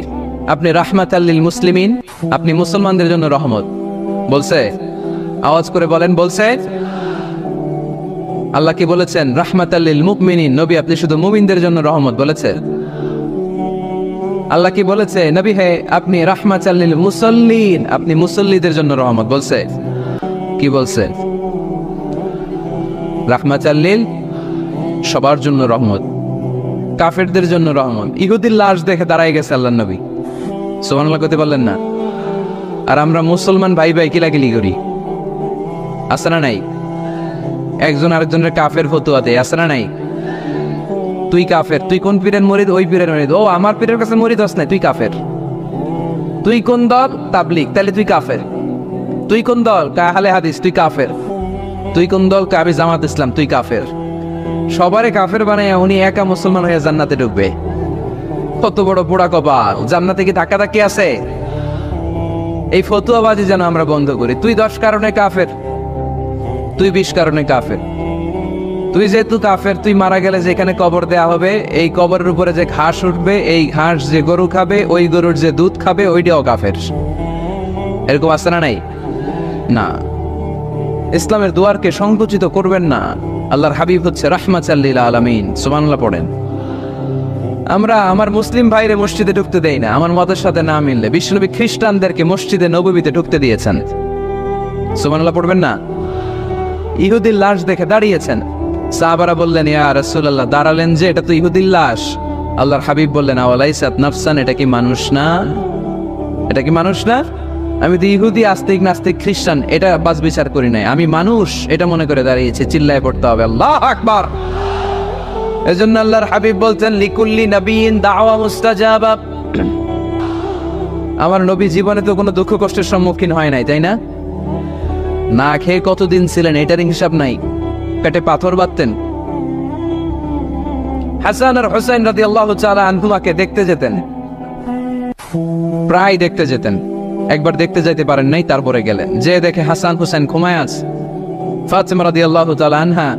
আপনি রাহমাতাল লিল মুসলিমিন, আপনি মুসলমানদের জন্য রহমত। বলছে? আওয়াজ করে বলেন, বলছে? আল্লাহ কি বলেছেন? রাহমাতাল লিল মুমিনিন, নবী আপনি শুধু মুমিনদের জন্য রহমত বলেছে। আল্লাহ কি বলেছে? নবী হে আপনি রাহমাতাল লিল মুসাল্লিন, আপনি মুসল্লিদের জন্য রহমত বলছে। কি বলছে? রাহমাতাল লিল, সবার জন্য রহমত, কাফেরদের জন্য রহমত। ইহুদির লাশ দেখে দাঁড়ায় গেছে আল্লাহর নবী, সুবহানাল্লাহ করতে পারলেন না। আর আমরা মুসলমান ভাই ভাই কিলাকিলি করি, আছে না নাই? একজন আরেকজনের কাফের ফতোয়া দেয়, আছে না নাই? তুই কাফের, তুই কোন পীরের মুরিদ? ওই পীরের মুরিদ। ও আমার পীরের কাছে মুরিদ হস নাই, তুই কাফের। তুই কোন দল? তাবলীগ, তাহলে তুই কাফের। তুই কোন দল? আহলে হাদিস, তুই কাফের। তুই কোন দল? আমি জামাত ইসলাম, তুই কাফের। সবারে কাফের বানায় উনি একা মুসলমান হয়ে জান্নাতে ঢুকবে। কত বড় পোড়া কপাল! জান্নাতে কি ধাক্কা ধাক্কি আছে? এই ফতুয়াবাজি যেন আমরা বন্ধ করি। তুই 10 কারণে কাফের, তুই 20 কারণে কাফের। তুই যেহেতু কাফের, তুই মারা গেলে যেখানে কবর দেয়া হবে, এই কবরের উপরে যে ঘাস উঠবে, এই ঘাস যে গরু খাবে, ওই গরুর যে দুধ খাবে, ওইটাও কাফের। এরকম আছে না নাই? না। ইসলামের দুয়ারকে সংকুচিত করবেন না। আল্লাহর হাবিব হচ্ছে রাহমাতাল লিল আলামিন। সুবহানাল্লাহ পড়েন। আমরা আমার মুসলিম ভাইরে মসজিদে ঢুকতে দেই না, আমার মতের সাথে না মিললে। বিশ্বনবী খ্রিস্টানদেরকে মসজিদে নববীতে ঢুকতে দিয়েছেন। সুবহানাল্লাহ পড়বেন না? ইহুদির লাশ দেখে দাঁড়িয়েছেন। সাহাবারা বললেন, ইয়া রাসূলুল্লাহ, দাঁড়ালেন যে, এটা তো ইহুদির লাশ। আল্লাহর হাবিব বললেন, আওয়ালাইসাত নাফসান, এটা কি মানুষ না? এটা কি মানুষ না? আমি তো ইহুদি, আস্তিক, নাস্তিক, খ্রিস্টান এটা বাস বিচার করি নাই, আমি মানুষ এটা মনে করে দাঁড়িয়েছে। চিল্লায় পড়তে হবে আল্লাহু আকবার। এজন্য আল্লাহর হাবিব বলতেন লিকুল্লি নবিয়িন দাওয়া মুস্তাজাবা। আমার নবী জীবনে তো কোনো দুঃখ কষ্টের সম্মুখীন হয় নাই, তাই না? না খেয়ে কতদিন ছিলেন এটার হিসাব নাই, পেটে পাথর বাঁধতেন। হাসান আর হুসাইন রাদিয়াল্লাহু তাআলা আনহুমাকে দেখতে যেতেন, প্রায় দেখতে যেতেন। একবার দেখতে যাইতে পারেন নাই, তারপরে গেলেন, যে দেখে হাসান হুসাইন ঘুমায় আছে। ফাতিমা রাদিয়াল্লাহু তাআলা আনহা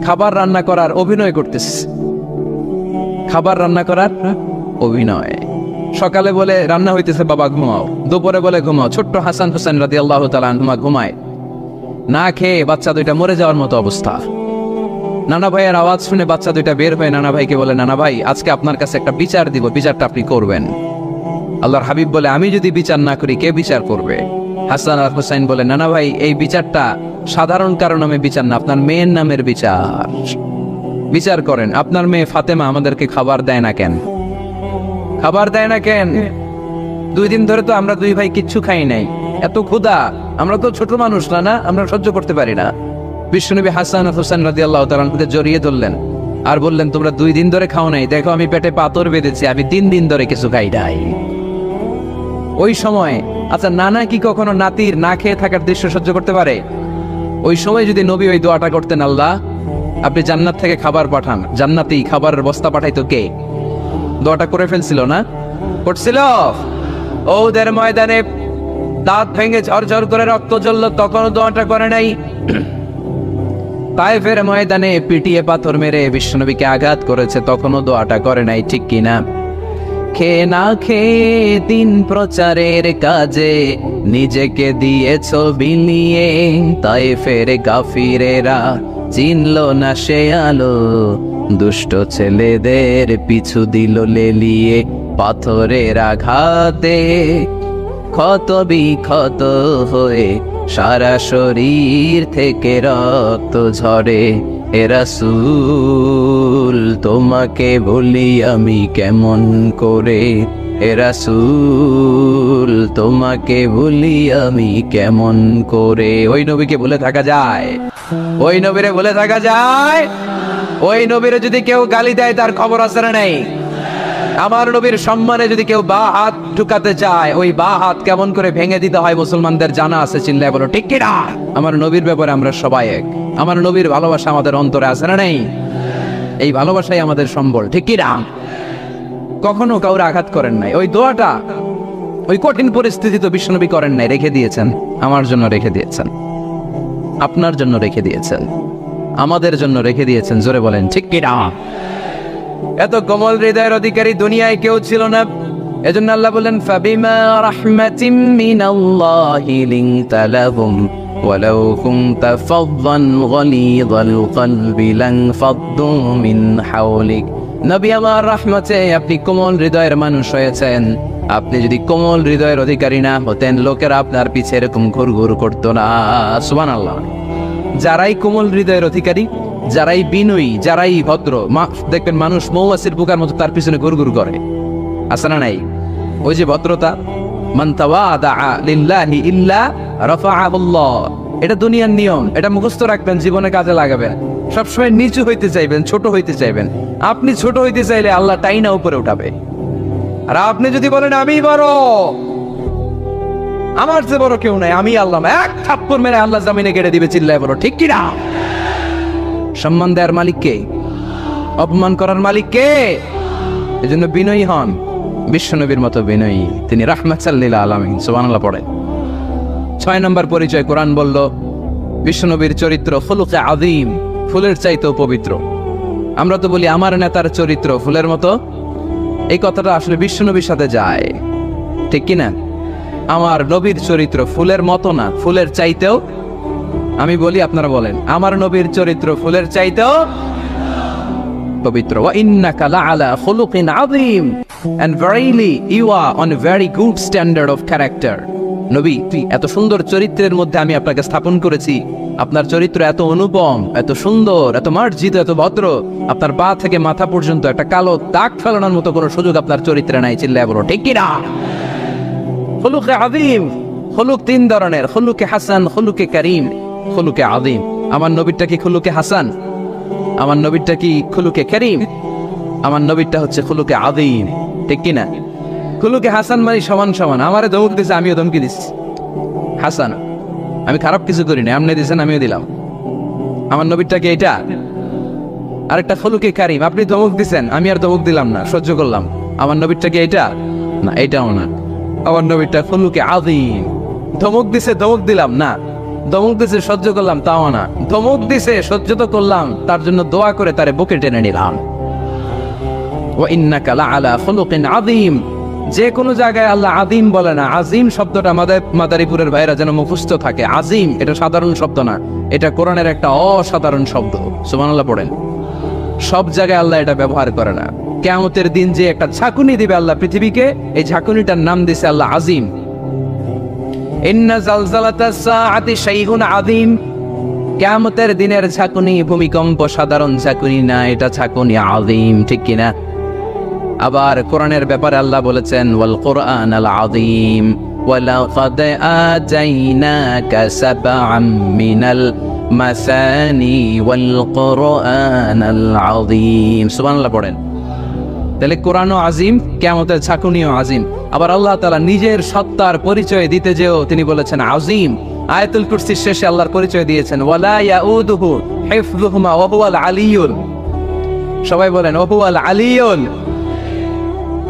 খাবার রান্না করার অভিনয় করতেছে, খাবার রান্না করার অভিনয়। সকালে বলে রান্না হইতেছে বাবা ঘুমাও, দুপুরে বলে ঘুমাও। ছোট্ট হাসান হুসাইন রাদিয়াল্লাহু তাআলা আনহুমা ঘুমায়, না খেয়ে বাচ্চা দুইটা মরে যাওয়ার মতো অবস্থা। নানা ভাইয়ের আওয়াজ শুনে বাচ্চা দুইটা বের হয়ে নানা ভাইকে বলে, নানা ভাই আজকে আপনার কাছে একটা বিচার দিব, বিচারটা আপনি করবেন। আল্লাহর হাবিব বলে, আমি যদি বিচার না করি কে বিচার করবে? হাসান আর হুসাইন বলে, নানা ভাই এই বিচারটা সাধারণ কারণ নামে বিচার না, আপনার মেয়ের নামের বিচার। বিচার করেন, আপনার মেয়ে ফাতেমা আমাদেরকে খাবার দেয় না কেন? খাবার দেয় না কেন? 2 দিন ধরে তো আমরা দুই ভাই কিচ্ছু খাই নাই, এত ক্ষুধা, আমরা তো ছোট মানুষ না, আমরা সহ্য করতে পারি না। বিশ্বনবী হাসান আর হুসাইন রাদিয়াল্লাহু তাআলা আনহুদের জড়িয়ে ধরলেন আর বললেন, তোমরা 2 দিন ধরে খাও নাই, দেখো আমি পেটে পাথর বেঁধেছি, আমি 3 দিন ধরে কিছু খাই নাই। ওই সময় আচ্ছা নানা কি কখনো নাতির না খেয়ে থাকার দৃশ্য সহ্য করতে পারে? ওই সময় যদি নবী ওই দোয়াটা করতেন, আল্লাহ আপনি জান্নাত থেকে খাবার পাঠান, জান্নাতি খাবারের বস্তা পাঠাইতো কে? দোয়াটা করে ফেলছিল না? করছিল? ওদের ময়দানে দাঁত ভেঙে ঝরঝর করে রক্ত জ্বলল, তখনও দোয়াটা করে নাই। তায়েফের ময়দানে পিটিয়ে পাথর মেরে বিশ্বনবীকে আঘাত করেছে, তখনও দোয়াটা করে নাই, ঠিক কিনা? খেয়ে না খেয়ে দিন প্রচারের কাজে নিজেকে দিয়েছ বিলিয়ে, তায়েফের কাফিরেরা চিনল না সে আলো, দুষ্ট ছেলেদের পিছু দিল লেলিয়ে, পাথরের আঘাতে ক্ষত বিক্ষত হয়ে সারা শরীর থেকে রক্ত ঝরে। হে রাসূল তোমাকে বলি আমি কেমন করে, হে রাসূল তোমাকে বলি আমি কেমন করে। ওই নবীকে ভুলে থাকা যায়? ওই নবীরে ভুলে থাকা যায়? ওই নবীরে যদি কেউ গালি দেয় তার খবর আছে না নাই? আমার নবীর সম্মানে যদি কেউ বা হাত ঢুকাতে চায়, ওই বা হাত কেমন করে ভেঙে দিতে হয় মুসলমানদের জানা আছে, চিল্লায় বলো ঠিক কিনা? আমার নবীর ব্যাপারে আমরা সবাই এক, আমার নবীর ভালোবাসা আমাদের অন্তরে আছে না নেই? এই ভালোবাসাই আমাদের সম্বল, ঠিক কিনা? কখনো কাউরে আঘাত করেন নাই। ওই দোয়াটা ওই কঠিন পরিস্থিতি তো বিশ্বনবী করেন নাই, রেখে দিয়েছেন, আমার জন্য রেখে দিয়েছেন, আপনার জন্য রেখে দিয়েছেন, আমাদের জন্য রেখে দিয়েছেন। জোরে বলেন ঠিক কিনা? এত কোমল হৃদয়ের অধিকারী দুনিয়ায় কেউ ছিল না। এজন্য আল্লাহ বলেন, ফাবিমা রাহমাতিম মিনাল্লাহি লিনতা লাহুম ওয়ালাউ কুনতা ফাযযান গালিযাল কলবি লানফাদ্দু মিন হাওলিক। নবী আমার রহমতে আপনি কোমল হৃদয়ের মানুষ হয়েছেন। আপনি যদি কোমল হৃদয়ের অধিকারী না হতেন, লোকেরা আপনার পিছে এরকম ঘুরঘুর করতো না। সুবহানাল্লাহ। যারাই কোমল হৃদয়ের অধিকারী, যারাই বিনয়ী, যারাই ভদ্র, দেখবেন মানুষ মৌমাছির পোকার মতো তার পিছনে ঘুরঘুর করে, আছে না নাই? ওই যে ভদ্রতা, মান তাওয়াদা লিল্লাহি ইল্লা রাফাআহুল্লাহ, এটা দুনিয়ার নিয়ম, এটা মুখস্থ রাখবেন, জীবনে কাজে লাগাবেন। সবসময় নিচু হইতে চাইবেন, ছোট হইতে চাইবেন। আপনি ছোট হইতে চাইলে আল্লাহ টাইনা উপরে উঠাবে। আর আপনি যদি বলেন আমি বড়, আমার চেয়ে বড় কেউ নাই, আমি আল্লাহ, এক থাপ্পড় মেরে আল্লাহ জমিনে কেটে দিবে, চিল্লায় বলো ঠিক কিনা? সম্মান দেওয়ার মালিক কে? অপমান করার মালিক কে? এজন্য বিনয়ী হন, বিশ্বনবীর মতো বিনয়ী। তিনি রাহমাতাল লিল আলামিন। সুবহানাল্লাহ পড়ে। 6 নম্বর পরিচয় কোরআন বলল, বিশ্বনবীর চরিত্র খুলুকে আযীম, ফুলের চাইতেও পবিত্র। আমরা তো বলি আমার নেতার চরিত্র ফুলের মতো, এই কথাটা আসলে বিশ্বনবীর সাথে যায়, ঠিক কিনা? আমার নবীর চরিত্র ফুলের মতো না, ফুলের চাইতেও। আমি বলি, আপনারা বলেন, আমার নবীর চরিত্র ফুলের চাইতেও পবিত্র। ওয়া ইন্নাকা লাআলা খুলুকিন আযীম, and verily you are on a very good standard of character. নবী, এত সুন্দর চরিত্রের মধ্যে আমি আপনাকে স্থাপন করেছি। আপনার চরিত্র এত অনুপম, এত সুন্দর, এত মার্জিত, এত ভদ্র, আপনার পা থেকে মাথা পর্যন্ত একটা কালো দাগ ফেলানোর মতো কোনো সুযোগ আপনার চরিত্রে নাই। চিল্লায় বলো ঠিক কিনা? খুলুকে আযীম, খুলুক তিন ধরনের, খুলুকে হাসান, খুলুকে কারীম, খুলুকে আযীম। আমার নবীরটা কি খুলুকে হাসান? আমার নবীরটা কি খুলুকে কারীম? আমার নবীরটা হচ্ছে খুলুকে আযীম, ঠিক কি না? খুলুকে হাসান মানে সমান সমান, আমারে ধমক দিছে আমিও ধমকি দিচ্ছি, হাসান, আমি খারাপ কিছু করি না, আপনি দিয়েছেন আমিও দিলাম। আমার নবীরটা কি এটা? আরেকটা খুলুকে কারীম, আপনি ধমক দিছেন আমি আর ধমক দিলাম না, সহ্য করলাম। আমার নবীরটা কি এটা? না, এটাও না। আমার নবীরটা খুলুকে আযীম, ধমক দিছে ধমক দিলাম না, ধমক দিছে সহ্য করলাম তাও না, ধমক দিছে সহ্য তো করলাম, তার জন্য দোয়া করে তারে বুকে টেনে নিলাম। ওয়া ইন্নাকা লাআলা খুলুকিন আযীম। যে কোনো জায়গায় আল্লাহ আযীম বলে না, আযীম শব্দটা আমাদের মাদারীপুরের ভাইরা যেন মুখস্থ থাকে। আযীম এটা সাধারণ শব্দ না, এটা কোরআনের একটা অসাধারণ শব্দ। সুবহানাল্লাহ পড়েন। সব জায়গায় আল্লাহ এটা ব্যবহার করে না। কিয়ামতের দিন যে একটা ঝাঁকুনি দিবে আল্লাহ পৃথিবীকে, এই ঝাঁকুনিটার নাম দিয়েছে আল্লাহ আযীম। ইন্না জালজালাতাস সাআতি শাইউন আযীম। কিয়ামতের দিনের ঝাঁকুনি ভূমিকম্প সাধারণ ঝাঁকুনি না, এটা ঝাঁকুনি আযীম, ঠিক কিনা? আবার কোরআনের ব্যাপারে আল্লাহ বলেছেন ওয়াল কুরআনাল আযীম ওয়ালাকাদ আতাইনাকা সাবআম মিনাল মাসানি ওয়াল কুরআনাল আযীম। সুবহানাল্লাহ পড়েন। তাহলে কোরআনও আযীম, কিয়ামতের ঝাঁকুনিও আযীম। আবার আল্লাহ তাআলা নিজের সত্তার পরিচয় দিতে যেও তিনি বলেছেন আযীম। আয়াতুল কুরসির শেষে আল্লাহর পরিচয় দিয়েছেন ওয়ালা ইয়াউদুহু হিফযুহুমা ওয়া হুয়াল আলিয়্যুল। সবাই বলেন ওয়া হুয়াল আলিয়্যুল।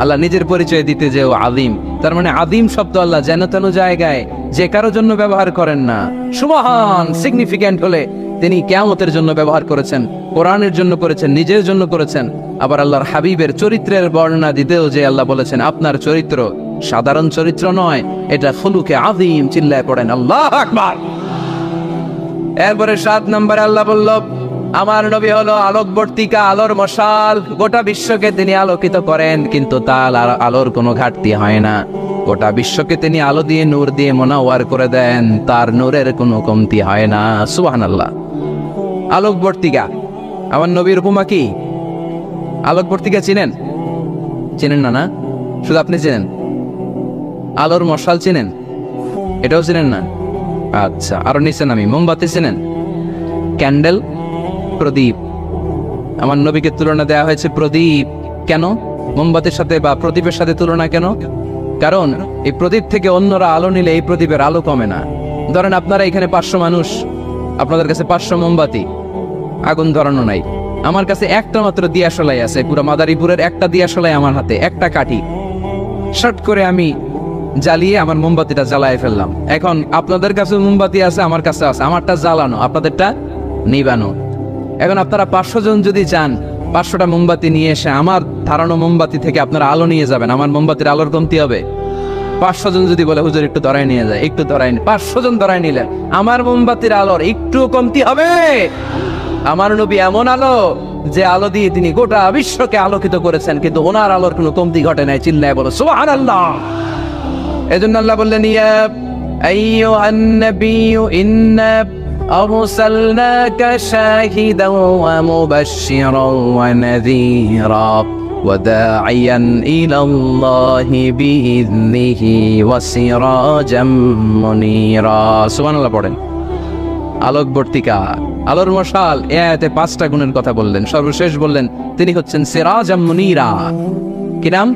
আল্লাহ নিজের পরিচয় দিতে যেও আযীম। তার মানে আযীম শব্দ আল্লাহ যেন তেন জায়গায় যে কারোর জন্য ব্যবহার করেন না। সুবহান সিগনিফিক্যান্ট হলে তিনি কিয়ামতের জন্য ব্যবহার করেছেন, কোরআনের জন্য করেছেন, নিজের জন্য করেছেন। আবার আল্লাহর হাবিবের চরিত্রের বর্ণনা দিতেও যে আল্লাহ বলেছেন আপনার চরিত্র সাধারণ চরিত্র নয়, এটা খুলুকে আযীম। চিল্লায় পড়েন আল্লাহু আকবার। এরপরে 7 নম্বরে আল্লাহ বলল আমার নবী হলো আলোকবর্তিকা, আলোর মশাল। গোটা বিশ্বকে তিনি আলোকিত করেন, কিন্তু তার আলোর কোনো ঘাটতি হয় না। গোটা বিশ্বকে তিনি আলো দিয়ে নূর দিয়ে মোনাওয়ার করে দেন, তার নূরের কোনো কমতি হয় না। সুবহানাল্লাহ। আলোকবর্তিকা আমার নবীর উপমা কি? আলোকবর্তিকা চিনেন? চিনেন না? না, শুধু আপনি চিনেন। আলোর মশাল চিনেন? এটাও চিনেন না? আচ্ছা, আরো নিচে নামি। মোমবাতি চিনেন? ক্যান্ডেল, প্রদীপ। আমার নবীকে তুলনা দেওয়া হয়েছে প্রদীপ। কেন মোমবাতির সাথে বা প্রদীপের সাথে তুলনা কেন? কারণ এই প্রদীপ থেকে অন্যরা আলো নিলে এই প্রদীপের আলো কমে না। ধরেন আপনারা এখানে 500 মানুষ, আপনাদের কাছে 500 মোমবাতি, আগুন ধরানো নাই। আমার কাছে একটা মাত্র দিয়াশলাই আছে, পুরো মাদারীপুরের একটা দিয়াশলাই আমার হাতে, একটা কাঠি। শর্ট করে আমি জ্বালিয়ে আমার মোমবাতিটা জ্বালায় ফেললাম। এখন আপনাদের কাছে মোমবাতি আছে, আমার কাছে আছে, আমারটা জ্বালানো, আপনাদেরটা নিবানো। এখন আপনারা 500 জন যদি যান, 500টা মোমবাতি নিয়ে এসে আমার ধারানো মোমবাতি থেকে আপনারা আলো নিয়ে যাবেন, আমার মোমবাতির আলোর কমতি হবে? 500 জন যদি বলে হুজুর একটু ধরাই নিয়ে যায়, একটু ধরাই, 500 জন ধরাই নিলেন, আমার মোমবাতির আলোর একটু কমতি হবে? আমার নবী এমন আলো যে আলো দিয়ে তিনি গোটা বিশ্বকে আলোকিত করেছেন, কিন্তু ওনার আলোর কোনো কমতি ঘটে নাই। চিল্লায় বলো সুবহানাল্লাহ। এজন্য আল্লাহ বললেন ইয়া আইয়ুহান নাবিয়্যু ইন্না আরসালনাকা শাহিদান ওয়া মুবাশশিরান ওয়া নাযীরা ওয়া দাঈয়ান ইলাল্লাহি বিইذনিহি ওয়া সিরাজাম মুনীরা। সুবহানাল্লাহ পড়েন। আলোকবর্তিকা, আলোর মশাল, এ আয়াতে 5টা গুণের কথা বললেন। সর্বশেষ বললেন তিনি হচ্ছেন সিরাজাম মুনীরা। কি নাম?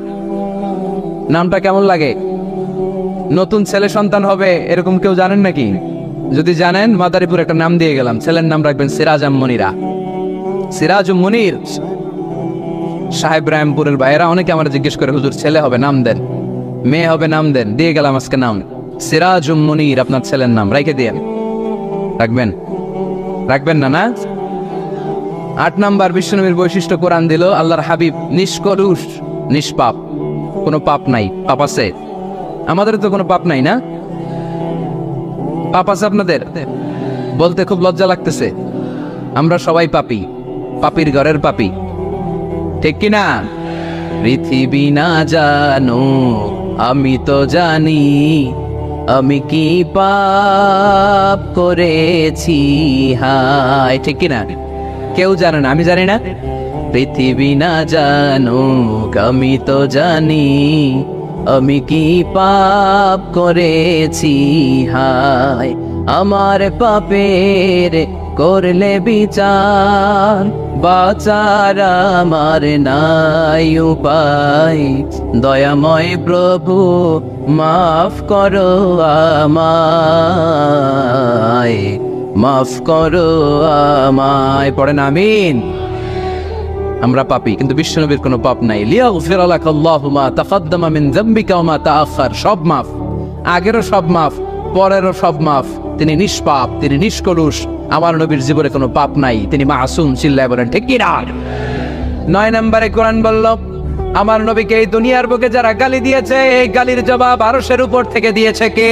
নামটা কেমন লাগে? নতুন ছেলে সন্তান হবে এরকম কেউ জানেন নাকি? যদি জানেন, মাদারীপুর একটা নাম দিয়ে গেলাম, ছেলের নাম রাখবেন সিরাজাম মুনীরা। সিরাজুম মুনীর। সাহেব রায়মপুরের ভাইয়েরা অনেকে আমার জিজ্ঞেস করে হুজুর ছেলে হবে নাম দেন, মেয়ে হবে নাম দেন। দিয়ে গেলাম আজকে নাম সিরাজুম মুনীর, আপনার ছেলের নাম রেখে দিয়ে রাখবেন। রাখবেন না? না। 8 নাম্বার বিশ্বনবীর বৈশিষ্ট্য কোরআন দিল, আল্লাহর হাবিব নিষ্কলুষ, নিষ্পাপ, কোনো পাপ নাই। পাপ আছে? আমাদের তো কোনো পাপ নাই, না? পাপ আছে আপনাদের? বলতে খুব লজ্জা লাগতেছে। আমরা সবাই পাপী, পাপীর ঘরের পাপী, ঠিক কিনা? পৃথিবী না জানো আমি তো জানি, আমি কি পাপ করেছি হায়, ঠিক কিনা? কেউ জানে না, আমি জানি না। পৃথিবী না জানো আমি তো জানি, আমি কি পাপ করেছি হায়, আমার পাপের করলে বিচার, বাঁচার আমার নাই উপায়, দয়াময় প্রভু মাফ করো আমায়, মাফ করো আমায়। পড়েন আমিন। আমরা পাপী, কিন্তু বিশ্বনবীর কোনো পাপ নাই। লিয়াগফির লাকাল্লাহু মা তাকাদ্দামা মিন যামবিকা ওয়া মা তাআখার, সব মাফ, আগেরও সব মাফ, পরেরও সব মাফ। তিনি নিষ্পাপ, তিনি নিষ্কলুষ। আমার নবীর জীবনে কোনো পাপ নাই, তিনি মাসুম। চিল্লায় বলেন ঠিক কি না? 9 নম্বরে কোরআন বলল, আমার নবীকে এই দুনিয়ার বুকে যারা গালি দিয়েছে, এই গালির জবাব আরশের উপর থেকে দিয়েছে কে?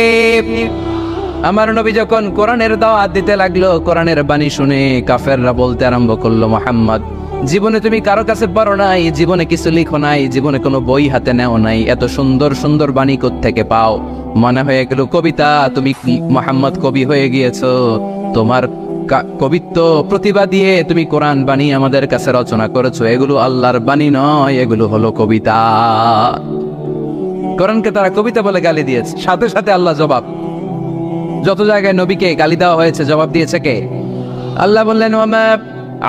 আমার নবী যখন কোরআনের দাওয়াত দিতে লাগলো, কোরআনের বাণী শুনে কাফেররা বলতে আরম্ভ করলো, মুহাম্মদ, জীবনে তুমি কারো কাছে পড়ো নাই, জীবনে কিছু লিখো নাই, জীবনে কোনো বই হাতে নেও নাই, এত সুন্দর সুন্দর বাণী কোত্থেকে পাও? মনে হয়ে গেল কবিতা, তুমি মুহাম্মদ কবি হয়ে গিয়েছো। তোমার কবিত্ব প্রতিভা দিয়ে তুমি কোরআন বাণী আমাদের কাছে রচনা করেছো, এগুলো আল্লাহর বাণী নয়, এগুলো হলো কবিতা। কোরআনকে তারা কবিতা বলে গালি দিয়েছে। সাথে সাথে আল্লাহ জবাব, যত জায়গায় নবীকে গালি দেওয়া হয়েছে জবাব দিয়েছে কে? আল্লাহ বললেন, ওয়ামা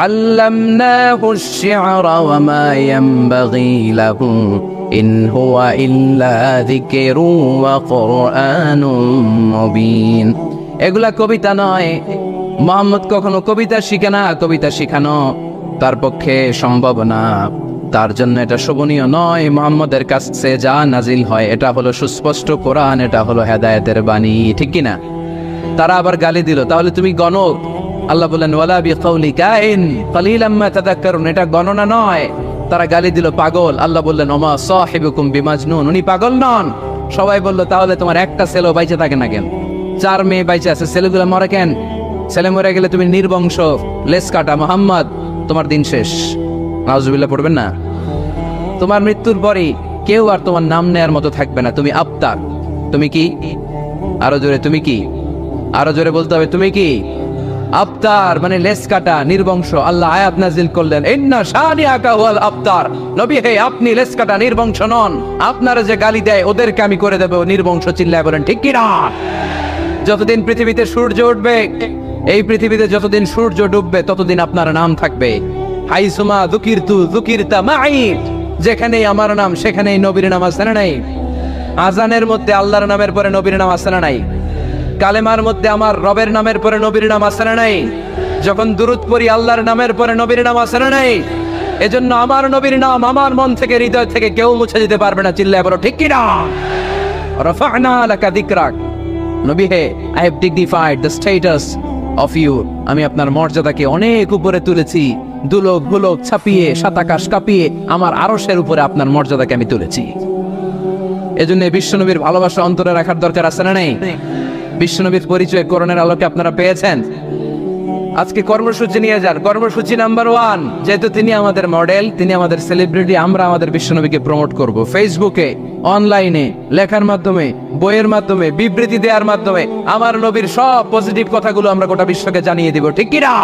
আল্লামনাহু আশ-শি'রা ওয়ামা ইয়ানবাগী লাহু ইন হুয়া ইল্লা যিকরুন ওয়া কুরআনুম মুবিন। এগুলা কবিতা নয়, মুহাম্মদ কখনো কবিতা শিখে না, কবিতা শিখানো তার পক্ষে সম্ভব না, তার জন্য এটা শোভনীয় নয়। মুহাম্মদের কাছে যা নাজিল হয় এটা হলো সুস্পষ্ট কোরআন, এটা হলো হেদায়েতের বাণী, ঠিক কি না? তারা আবার গালি দিল, তাহলে তুমি গণক? আল্লাহ বলেন, ওয়ালা বিকাউলি কাইন কালিলাম মা তাযাক্কারুন, এটা গণনা নয়। তারা গালি দিল পাগল। আল্লাহ বললেন, ওমা সাহিবুকুম বিমাজনুন, উনি পাগল নন। সবাই বলল, তাহলে তোমার একটা ছেলে বাইচে থাকে না কেন? 4 মেয়ে বাইচে আছে, ছেলেগুলো মরে কেন? ছেলে মরে গেলে তুমি নির্বংশ, লেস কাটা। মুহাম্মদ, তোমার দিন শেষ। নাউজুবিল্লাহ পড়বেন না? তোমার মৃত্যুর পরে কেউ আর তোমার নাম নেয়ার মতো থাকবে না। তুমি আবতার। তুমি কি? আরো জোরে, তুমি কি? আরো জোরে বলতে হবে, তুমি কি? আবতার মানে লেস কাটা, নির্বংশ। আল্লাহ আয়াত নাজিল করলেন, ইন্না শানিআকা হুয়াল আবতার। নবী হে, আপনি লেস কাটা, নির্বংশ নন। আপনারা যে গালি দেয় ওদেরকে আমি করে দেব নির্বংশ। চিল্লায় বলেন ঠিক কি না? যতদিন পৃথিবীতে সূর্য উঠবে, এই পৃথিবীতে যতদিন সূর্য ডুববে, ততদিন আপনার নাম থাকবে। হাইসুমা যুকিরতু যুকিরতা মাই, যেখানেই আমার নাম সেখানেই নবীর নাম আছে না নাই? আজানের মধ্যে আল্লাহর নামের পরে নবীর নাম আছে না নাই? কালেমার মধ্যে আমার রবের নামের পরে নবীর নাম আছে না নাই? যখন দুরূদ পড়ি আল্লাহর নামের পরে নবীর নাম আছে না নাই? এজন্য আমার নবীর নাম আমার মন থেকে, হৃদয় থেকে কেউ মুছে দিতে পারবে না। চিল্লায় বলো ঠিক কি না? রাফা'না লাকা যিকরাক, নবী হে, I have dignified the status of you, আমি আপনার মর্যাদাকে অনেক উপরে তুলেছি। দুলোক ভুলোক ছাপিয়ে, সাতাকাশ কাঁপিয়ে আমার আরশের উপরে আপনার মর্যাদাকে আমি তুলেছি। এজন্য বিশ্বনবীর ভালোবাসা অন্তরে রাখার দরকার আছে না নেই? বিশ্বনবীর পরিচয় কোরআনের আলোকে আপনারা পেয়েছেন। আজকে কর্মসূচি নিয়ে যান। কর্মসূচি নাম্বার 1, যেহেতু তিনি আমাদের মডেল, তিনি আমাদের সেলিব্রিটি, আমরা আমাদের বিশ্বনবীকে প্রমোট করব। ফেসবুকে, অনলাইনে, লেখার মাধ্যমে, বইয়ের মাধ্যমে, বিবৃতি দেওয়ার মাধ্যমে আমার নবীর সব পজিটিভ কথাগুলো আমরা গোটা বিশ্বকে জানিয়ে দিব, ঠিক কি না?